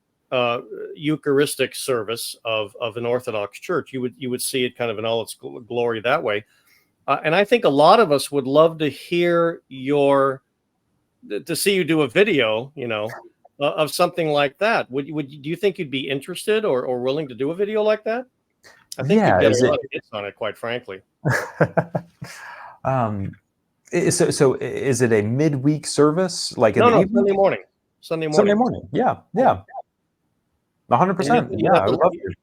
Eucharistic service of an Orthodox church. You would see it kind of in all its glory that way, and I think a lot of us would love to hear to see you do a video, of something like that. Do you think you'd be interested or willing to do a video like that? I think you'd get a lot of hits on it, quite frankly. So is it a midweek service, like in the evening? Sunday morning. Sunday morning. Yeah. 100%. Yeah, I would love to.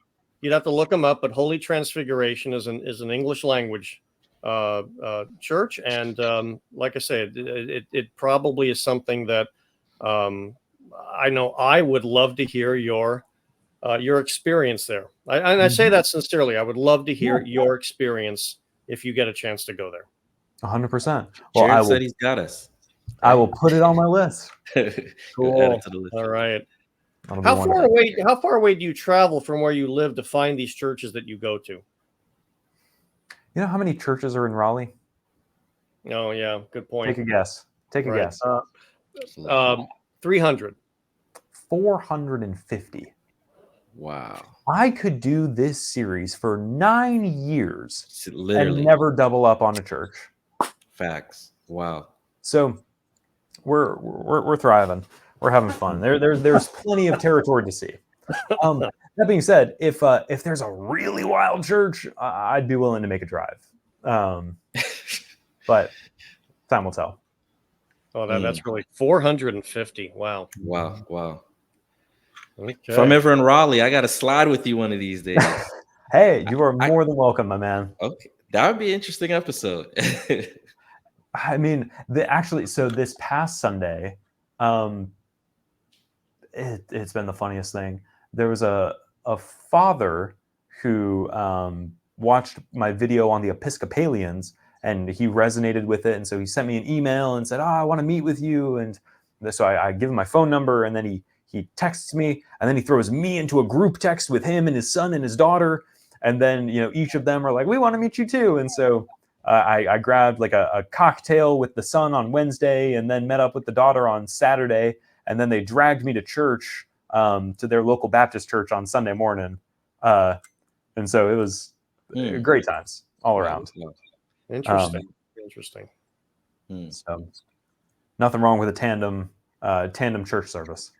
You'd have to look them up, but Holy Transfiguration is an English language church, and like I said, it probably is something that I know I would love to hear your experience there. I say that sincerely. I would love to hear your experience if you get a chance to go there. 100%. Well, Jared said he's got us. I will put it on my list. Cool. Add it to the list. All right. How far away do you travel from where you live to find these churches that you go to? You know how many churches are in Raleigh? Oh, yeah. Good point. Take a guess. Guess. 300. 450. Wow. I could do this series for 9 years Literally. and never double up on a church. Facts. Wow. So we're thriving. We're having fun. There's plenty of territory to see. That being said, if there's a really wild church, I'd be willing to make a drive. But time will tell. Oh, that's really 450. Wow. Okay. If I'm ever in Raleigh, I got to slide with you one of these days. Hey, you are more than welcome, my man. Okay, that would be an interesting episode. I mean, so this past Sunday, it's been the funniest thing. There was a father who watched my video on the Episcopalians, and he resonated with it, and so he sent me an email and said, I want to meet with you. And so I give him my phone number, and then he texts me, and then he throws me into a group text with him and his son and his daughter, and then each of them are like, we want to meet you too. And so I grabbed like a cocktail with the son on Wednesday, and then met up with the daughter on Saturday, and then they dragged me to church, to their local Baptist church on Sunday morning, and so it was great times all around. Interesting. So nothing wrong with a tandem church service.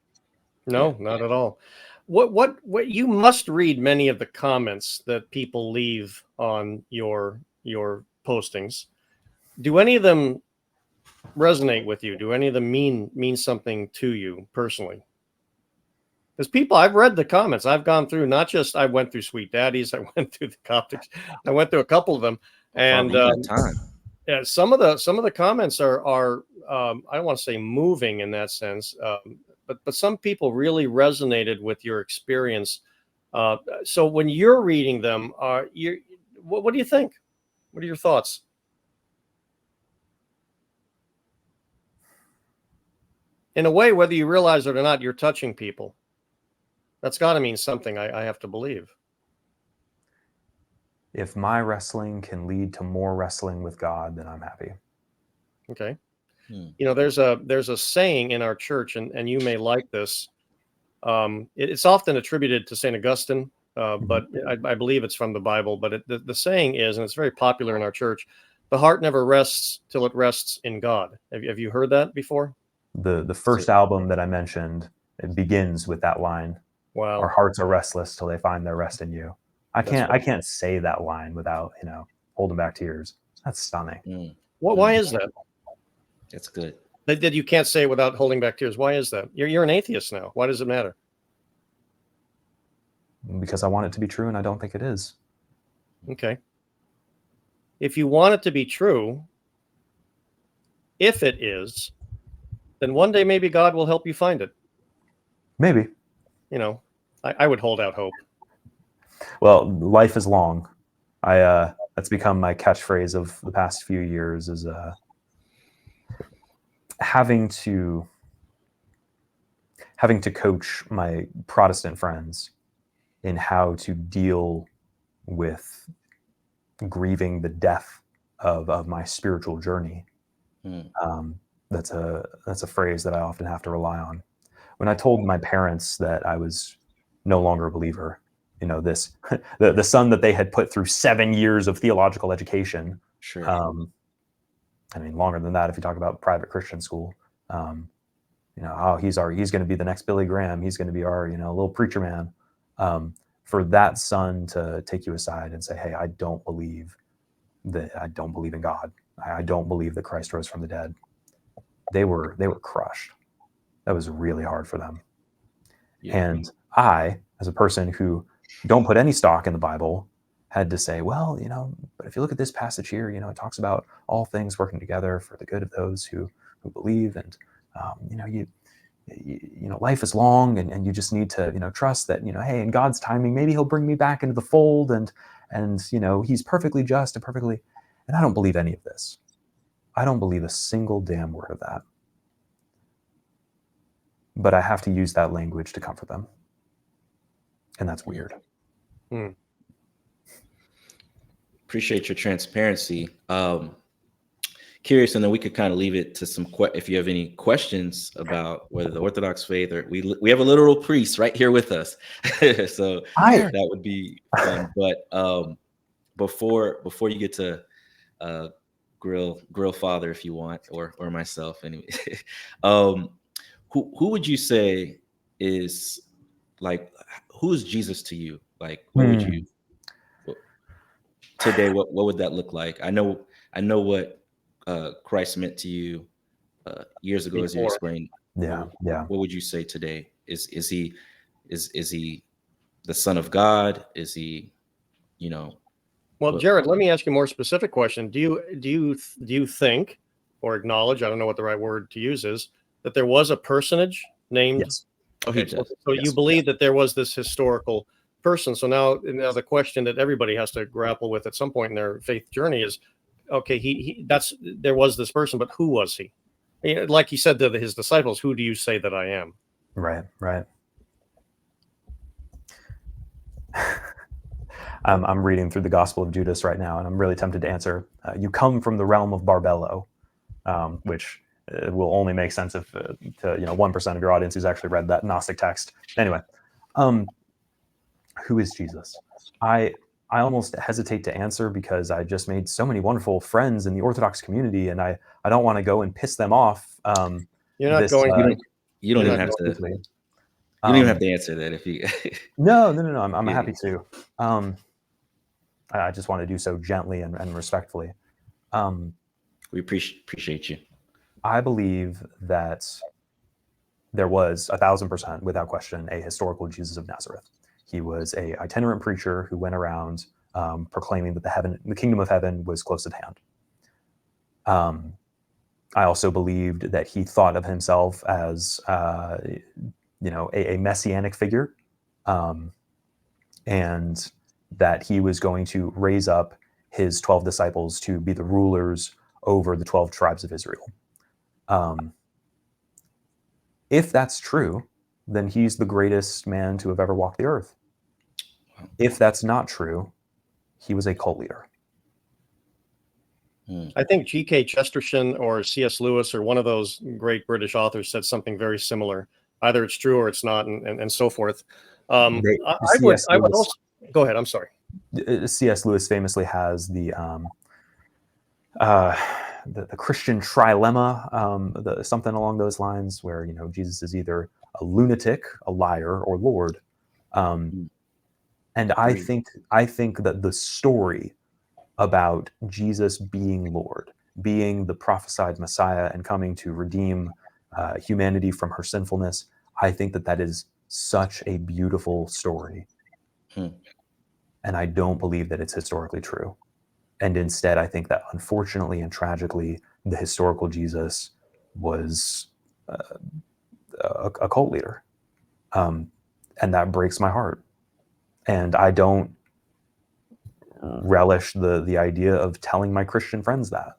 No, not at all. What you must read many of the comments that people leave on your postings. Do any of them resonate with you? Do any of them mean something to you personally? Because I've read the comments. I've gone through, not just I went through Sweet Daddies, I went through the Coptics, I went through a couple of them, and yeah, some of the comments are I don't want to say moving in that sense, but some people really resonated with your experience. So when you're reading them, what do you think? What are your thoughts? In a way, whether you realize it or not, you're touching people. That's got to mean something, I have to believe. If my wrestling can lead to more wrestling with God, then I'm happy. Okay. There's a saying in our church, and you may like this. It's often attributed to St. Augustine, but I believe it's from the Bible. But the saying is, and it's very popular in our church, the heart never rests till it rests in God. Have you heard that before? The first album that I mentioned, it begins with that line. Wow. Our hearts are restless till they find their rest in you. I That's can't say that line without, holding back tears. That's stunning. Mm, Why is that? that's good. That you can't say without holding back tears. Why is that? You're an atheist now. Why does it matter? Because I want it to be true, and I don't think it is. Okay. If you want it to be true, if it is, then one day maybe God will help you find it. Maybe. I would hold out hope. Well, life is long. That's become my catchphrase of the past few years, is having to coach my Protestant friends in how to deal with grieving the death of my spiritual journey. That's a phrase that I often have to rely on. When I told my parents that I was no longer a believer, the son that they had put through 7 years of theological education. Sure. I mean, longer than that if you talk about private Christian school. He's going to be the next Billy Graham. He's going to be our, little preacher man. For that son to take you aside and say, "Hey, I don't believe in God. I don't believe that Christ rose from the dead." They were crushed. That was really hard for them. Yeah. And I, as a person who don't put any stock in the Bible, had to say, well, but if you look at this passage here, it talks about all things working together for the good of those who believe, and life is long, and you just need to trust that hey, in God's timing, maybe He'll bring me back into the fold, and He's perfectly just and perfectly. And I don't believe any of this. I don't believe a single damn word of that. But I have to use that language to comfort them. And that's weird. Appreciate your transparency. Curious, and then we could kind of leave it to some if you have any questions about whether the Orthodox faith, or we have a literal priest right here with us. So that would be fun. But before you get to grill Father, if you want, or myself anyway, who would you say is, like, who is Jesus to you? Like, what would you today? What would that look like? I know what Christ meant to you years ago, as you explained. Yeah. What would you say today? Is he the Son of God? Is he, Well, Jared, let me ask you a more specific question. Do you think, or acknowledge, I don't know what the right word to use is, that there was a personage named? Yes. Okay, so you believe that there was this historical person. So now the question that everybody has to grapple with at some point in their faith journey is, okay, there was this person, but who was he? Like he said to his disciples, "Who do you say that I am?" Right. I'm reading through the Gospel of Judas right now, and I'm really tempted to answer, "You come from the realm of Barbello," which will only make sense if to 1% of your audience who's actually read that Gnostic text. Anyway, who is Jesus? I almost hesitate to answer, because I just made so many wonderful friends in the Orthodox community, and I don't want to go and piss them off. You're not going. You don't even have to. You don't even have to answer that if you. No. I'm happy to. I just want to do so gently and respectfully. We appreciate you. I believe that there was 1,000%, without question, a historical Jesus of Nazareth. He was a itinerant preacher who went around proclaiming that the kingdom of heaven was close at hand. I also believed that he thought of himself as a messianic figure, and that he was going to raise up his 12 disciples to be the rulers over the 12 tribes of Israel. If that's true, then he's the greatest man to have ever walked the earth. If that's not true, he was a cult leader. I think G.K. Chesterton or C.S. Lewis or one of those great British authors said something very similar. Either it's true or it's not, and so forth. I would also go ahead. I'm sorry. C.S. Lewis famously has the Christian trilemma, something along those lines, where Jesus is either a lunatic, a liar, or Lord. And And I think that the story about Jesus being Lord, being the prophesied Messiah and coming to redeem humanity from her sinfulness, I think that that is such a beautiful story. And I don't believe that it's historically true. And instead, I think that unfortunately and tragically, the historical Jesus was a cult leader. And that breaks my heart. And I don't relish the idea of telling my Christian friends that,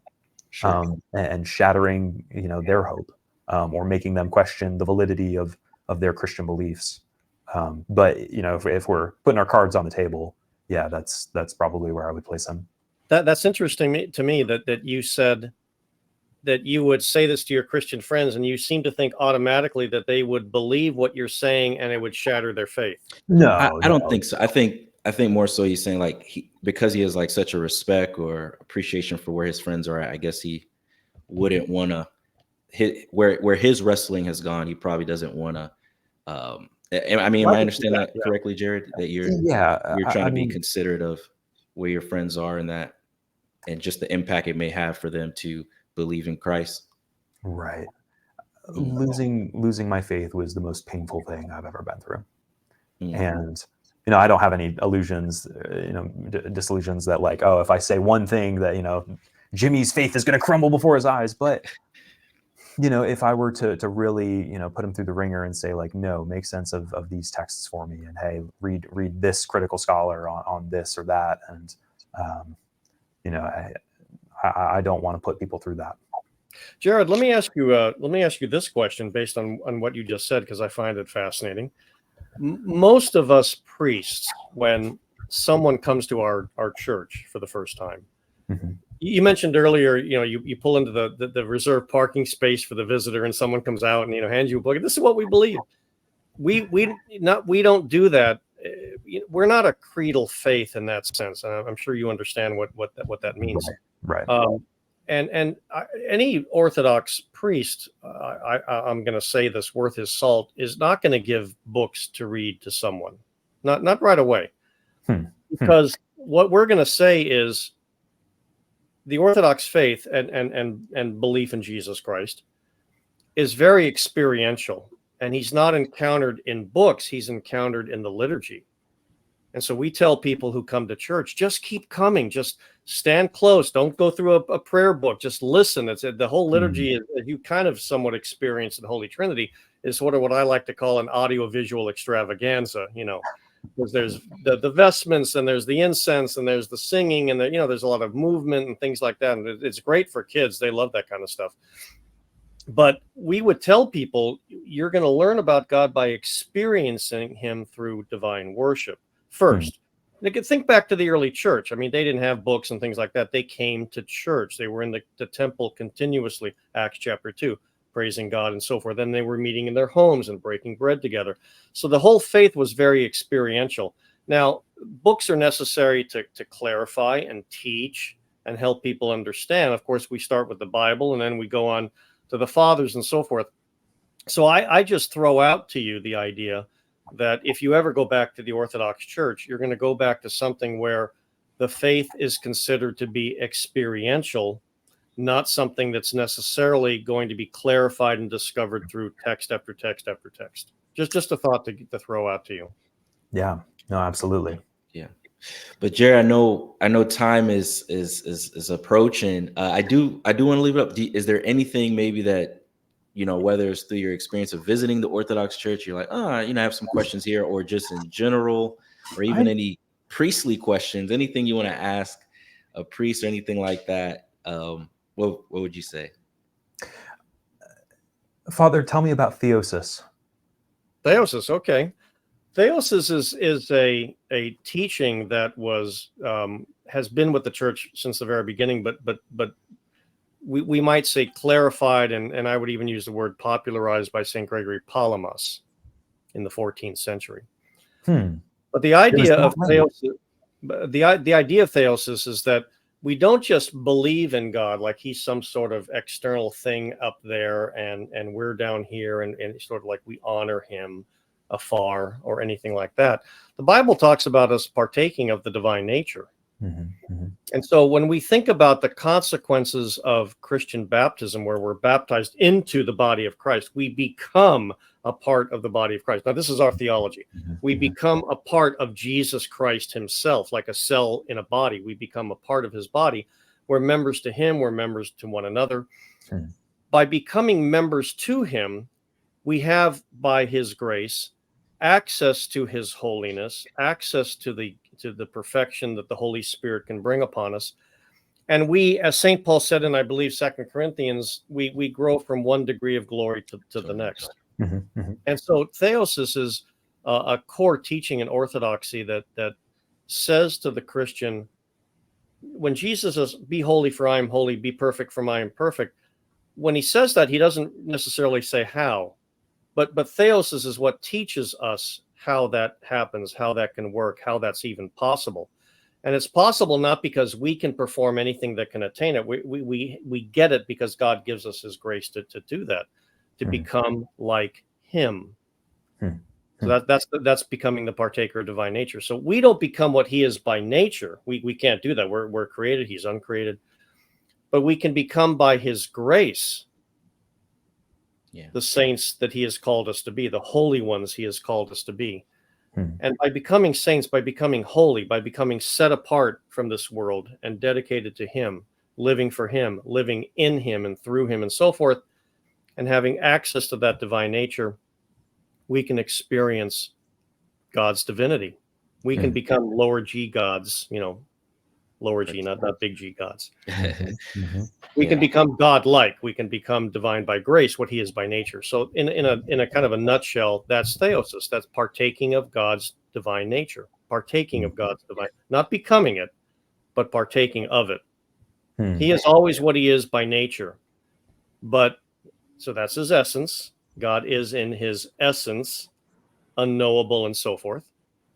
and shattering, their hope, or making them question the validity of their Christian beliefs. But if we're putting our cards on the table, yeah, that's probably where I would place them. That's interesting to me that you said that you would say this to your Christian friends, and you seem to think automatically that they would believe what you're saying and it would shatter their faith. No, I don't think so. I think more so he's saying like because he has like such a respect or appreciation for where his friends are at, I guess he wouldn't want to hit where his wrestling has gone. He probably doesn't want to. I mean, am I understand that correctly, Jared? That you're trying to be considerate of where your friends are and that, and just the impact it may have for them to believe in Christ. Right. Losing my faith was the most painful thing I've ever been through. And I don't have any illusions, disillusions that like, oh, if I say one thing that, Jimmy's faith is going to crumble before his eyes. But, if I were to really, put him through the ringer and say like, no, make sense of these texts for me. And hey, read this critical scholar on this or that. And, I don't want to put people through that. Jared, let me ask you this question based on what you just said, because I find it fascinating. Most of us priests, when someone comes to our church for the first time, you mentioned earlier, you pull into the reserved parking space for the visitor, and someone comes out and hands you a book. This is what we believe. We don't do that. We're not a creedal faith in that sense. I'm sure you understand what that means. Right. And any Orthodox priest, I'm going to say this worth his salt, is not going to give books to read to someone, not right away, because what we're going to say is the Orthodox faith and belief in Jesus Christ is very experiential, and he's not encountered in books; he's encountered in the liturgy. And so we tell people who come to church, just keep coming, just stand close. Don't go through a prayer book. Just listen. It's the whole liturgy is, you kind of somewhat experience in the Holy Trinity, is sort of what I like to call an audiovisual extravaganza, because there's the vestments and there's the incense and there's the singing and there's a lot of movement and things like that. And it's great for kids. They love that kind of stuff. But we would tell people, you're going to learn about God by experiencing him through divine worship. First, they could think back to the early church. I mean, they didn't have books and things like that. They came to church. They were in the temple continuously, Acts chapter 2, praising God and so forth. Then they were meeting in their homes and breaking bread together. So the whole faith was very experiential. Now, books are necessary to clarify and teach and help people understand. Of course, we start with the Bible and then we go on to the fathers and so forth. So I just throw out to you the idea that if you ever go back to the Orthodox Church, you're going to go back to something where the faith is considered to be experiential, not something that's necessarily going to be clarified and discovered through text after text after text. Just a thought to throw out to you. Yeah, no, absolutely. Yeah. But Jerry, I know time is approaching. I do want to leave it up. Is there anything maybe that, whether it's through your experience of visiting the Orthodox Church, you're like, I have some questions here, or just in general, or even any priestly questions, anything you want to ask a priest or anything like that? What would you say? Father, tell me about Theosis. Theosis, okay. Theosis is a teaching that was has been with the church since the very beginning, but we might say clarified, and I would even use the word popularized by St. Gregory Palamas in the 14th century. But the idea of Theosis, the idea of Theosis is that we don't just believe in God like he's some sort of external thing up there and we're down here and sort of like we honor him. afar or anything like that. The Bible talks about us partaking of the divine nature. And so when we think about the consequences of Christian baptism, where we're baptized into the body of Christ, we become a part of the body of Christ. Now, this is our theology. We become a part of Jesus Christ himself, like a cell in a body. We become a part of his body. We're members to him. We're members to one another. By becoming members to him, we have, by his grace, access to his holiness, access to the perfection that the Holy Spirit can bring upon us. And we, as St. Paul said in, I believe, 2 Corinthians, we grow from one degree of glory to the next. And so theosis is a core teaching in orthodoxy that says to the Christian, when Jesus says, be holy for I am holy, be perfect for I am perfect, when he says that, he doesn't necessarily say how. But theosis is what teaches us how that happens, how that can work, how that's even possible. And it's possible not because we can perform anything that can attain it. We get it because God gives us his grace to do that, to become like him. So that's becoming the partaker of divine nature. So we don't become what he is by nature. We can't do that. We're created. He's uncreated. But we can become by his grace the saints that he has called us to be, the holy ones he has called us to be. And by becoming saints, by becoming holy, by becoming set apart from this world and dedicated to him, living for him, living in him and through him and so forth, and having access to that divine nature, we can experience God's divinity. We can become lower G gods, lower G, not big G gods. We can become God-like. We can become divine by grace, what he is by nature. So in a kind of a nutshell, that's theosis. That's partaking of God's divine nature, partaking of God's divine, not becoming it, but partaking of it. He is always what he is by nature. So that's his essence. God is in his essence, unknowable and so forth.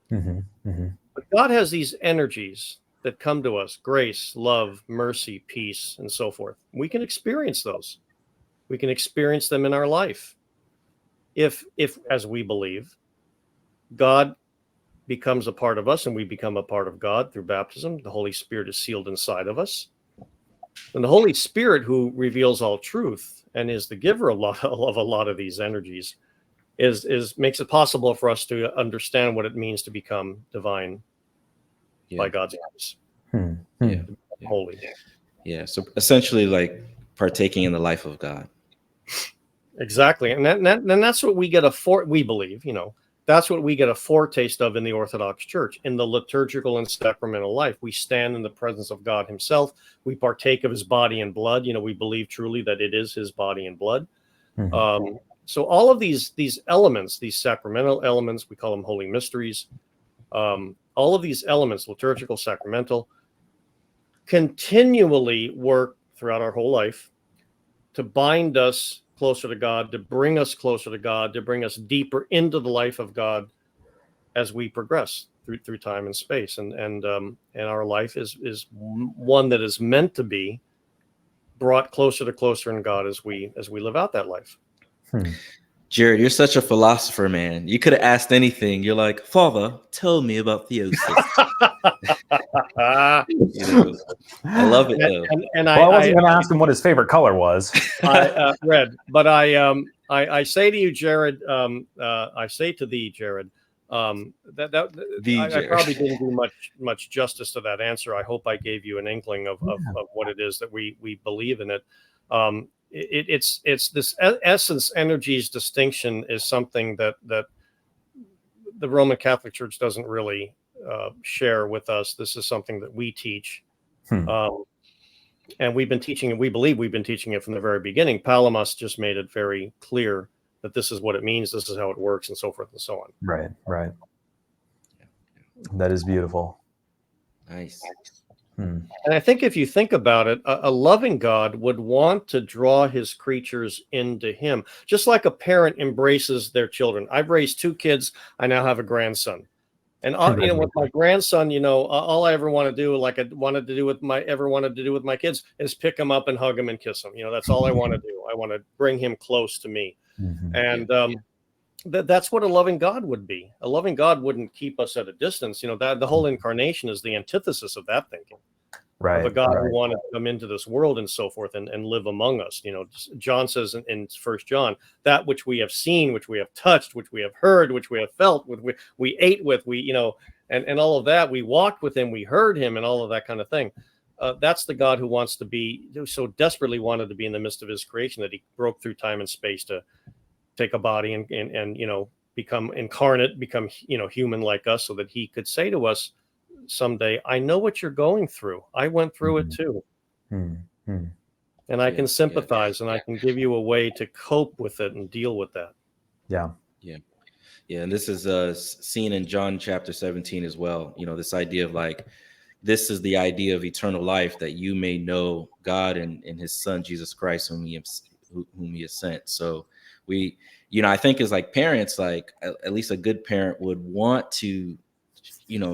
But God has these energies that come to us, grace, love, mercy, peace, and so forth. We can experience those. We can experience them in our life. If as we believe, God becomes a part of us and we become a part of God through baptism, the Holy Spirit is sealed inside of us. And the Holy Spirit, who reveals all truth and is the giver of a lot of these energies, makes it possible for us to understand what it means to become divine by God's grace. Holy. So essentially, like partaking in the life of God. Exactly. And that's what we get we believe, that's what we get a foretaste of in the Orthodox Church. In the liturgical and sacramental life, we stand in the presence of God himself. We partake of his body and blood. We believe truly that it is his body and blood. So all of these elements, these sacramental elements, we call them holy mysteries. All of these elements, liturgical, sacramental, continually work throughout our whole life to bind us closer to God, to bring us closer to God, to bring us deeper into the life of God as we progress through time and space. And our life is one that is meant to be brought closer in God as we live out that life. Jared, you're such a philosopher, man. You could have asked anything. You're like, Father, tell me about theosis. I love it, though. I wasn't going to ask him what his favorite color was. Red. But I say to you, Jared, I say to thee, Jared, I probably didn't do much justice to that answer. I hope I gave you an inkling of what it is that we believe in it. It's this essence energies distinction is something that the Roman Catholic Church doesn't really share with us. This is something that we teach, and we've been teaching it. We believe we've been teaching it from the very beginning. Palamas just made it very clear that this is what it means, this is how it works, and so forth and so on. Right. That is beautiful. Nice. And I think if you think about it, a loving God would want to draw his creatures into him, just like a parent embraces their children. I've raised 2 kids. I now have a grandson. And with my grandson, all I ever want to do, like I wanted to do with my kids, is pick them up and hug them and kiss them. That's all I want to do. I want to bring him close to me. And that's what a loving God would be. A loving God wouldn't keep us at a distance. That the whole incarnation is the antithesis of that thinking. Right. Of a God right. who wanted to come into this world and so forth and live among us. John says in 1 John, that which we have seen, which we have touched, which we have heard, which we have felt, we ate with, and all of that, we walked with him, we heard him, and all of that kind of thing. That's the God who so desperately wanted to be in the midst of his creation that he broke through time and space to take a body and become incarnate, become human like us, so that he could say to us someday, I know what you're going through. I went through it too. And I can sympathize and I can give you a way to cope with it and deal with that. Yeah. And this is seen in John chapter 17 as well. This idea of this is the idea of eternal life, that you may know God and his son, Jesus Christ, whom he has sent. So I think as parents, at least a good parent would want to,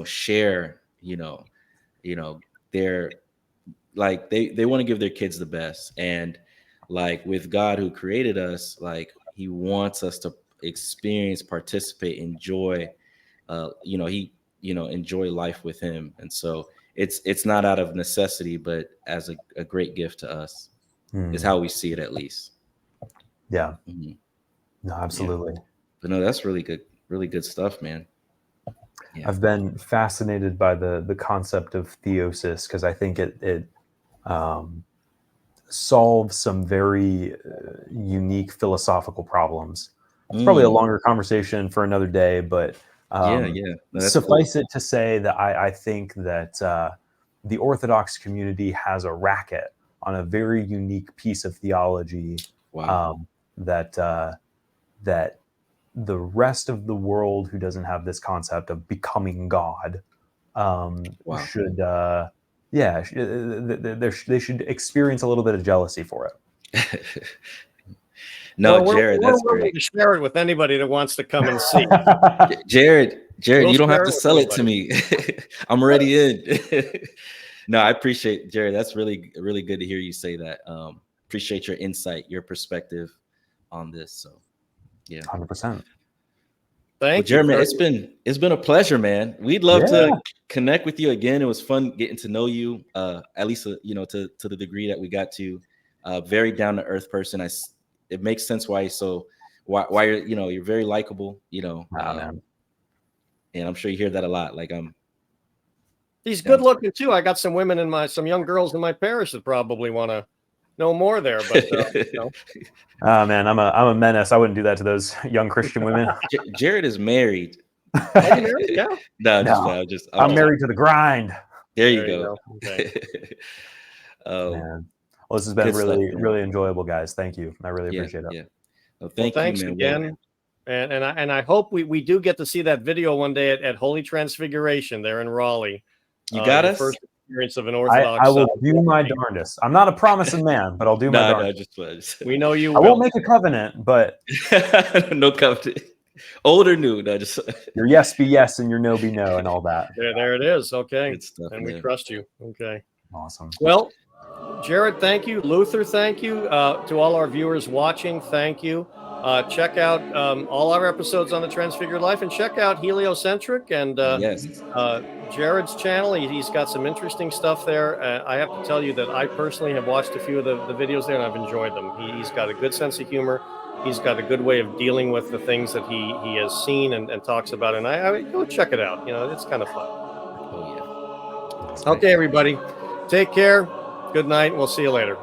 share, their, they want to give their kids the best. And with God who created us, he wants us to experience, participate, enjoy, enjoy life with him. And so it's not out of necessity, but as a great gift to us is how we see it, at least. Yeah. No, absolutely. Yeah. But no, that's really good stuff, man. Yeah. I've been fascinated by the concept of theosis, because I think it solves some very unique philosophical problems. It's probably a longer conversation for another day, but No, suffice it to say that I think that the Orthodox community has a racket on a very unique piece of theology. Wow. That the rest of the world who doesn't have this concept of becoming God should they should experience a little bit of jealousy for it. No, Jared, that's great. To share it with anybody that wants to come and see. Jared, We'll you don't have to share sell with it to me. I'm already in. No, I appreciate, Jared. That's really, really good to hear you say that. Appreciate your insight, your perspective on this. So, yeah, 100%. Thank Jared, you. man, it's been a pleasure, man. We'd love to connect with you again. It was fun getting to know you, at least to the degree that we got to. Very down to earth person. It makes sense why you're you're very likable. And I'm sure you hear that a lot. He's good looking too. I got some young girls in my parish that probably want to know more there. But oh man, I'm a menace. I wouldn't do that to those young Christian women. Jared is married. Are you married? Yeah. I'm married to the grind. There you go. Okay. Man. Well, this has been really enjoyable, guys. Thank you. I really appreciate it. Yeah. Well, thanks you, man. again. And I hope we do get to see that video one day at Holy Transfiguration there in Raleigh. You got us. First experience of an Orthodox. I will do my darndest. I'm not a promising man, but I'll do my darndest. Just we know you. I won't make a covenant, but no covenant. Old or new? No, just your yes be yes and your no be no and all that. There it is. Okay. Good stuff, and man. we trust you. Okay. Awesome. Well, Jared, thank you. Luther, thank you. To all our viewers watching, thank you. Check out all our episodes on the Transfigured Life, and check out Heliocentric and Jared's channel. He's got some interesting stuff there. I have to tell you that I personally have watched a few of the videos there, and I've enjoyed them. He's got a good sense of humor. He's got a good way of dealing with the things that he has seen and talks about. And I go check it out. It's kind of fun. Oh, yeah. Okay, everybody. Take care. Good night. We'll see you later.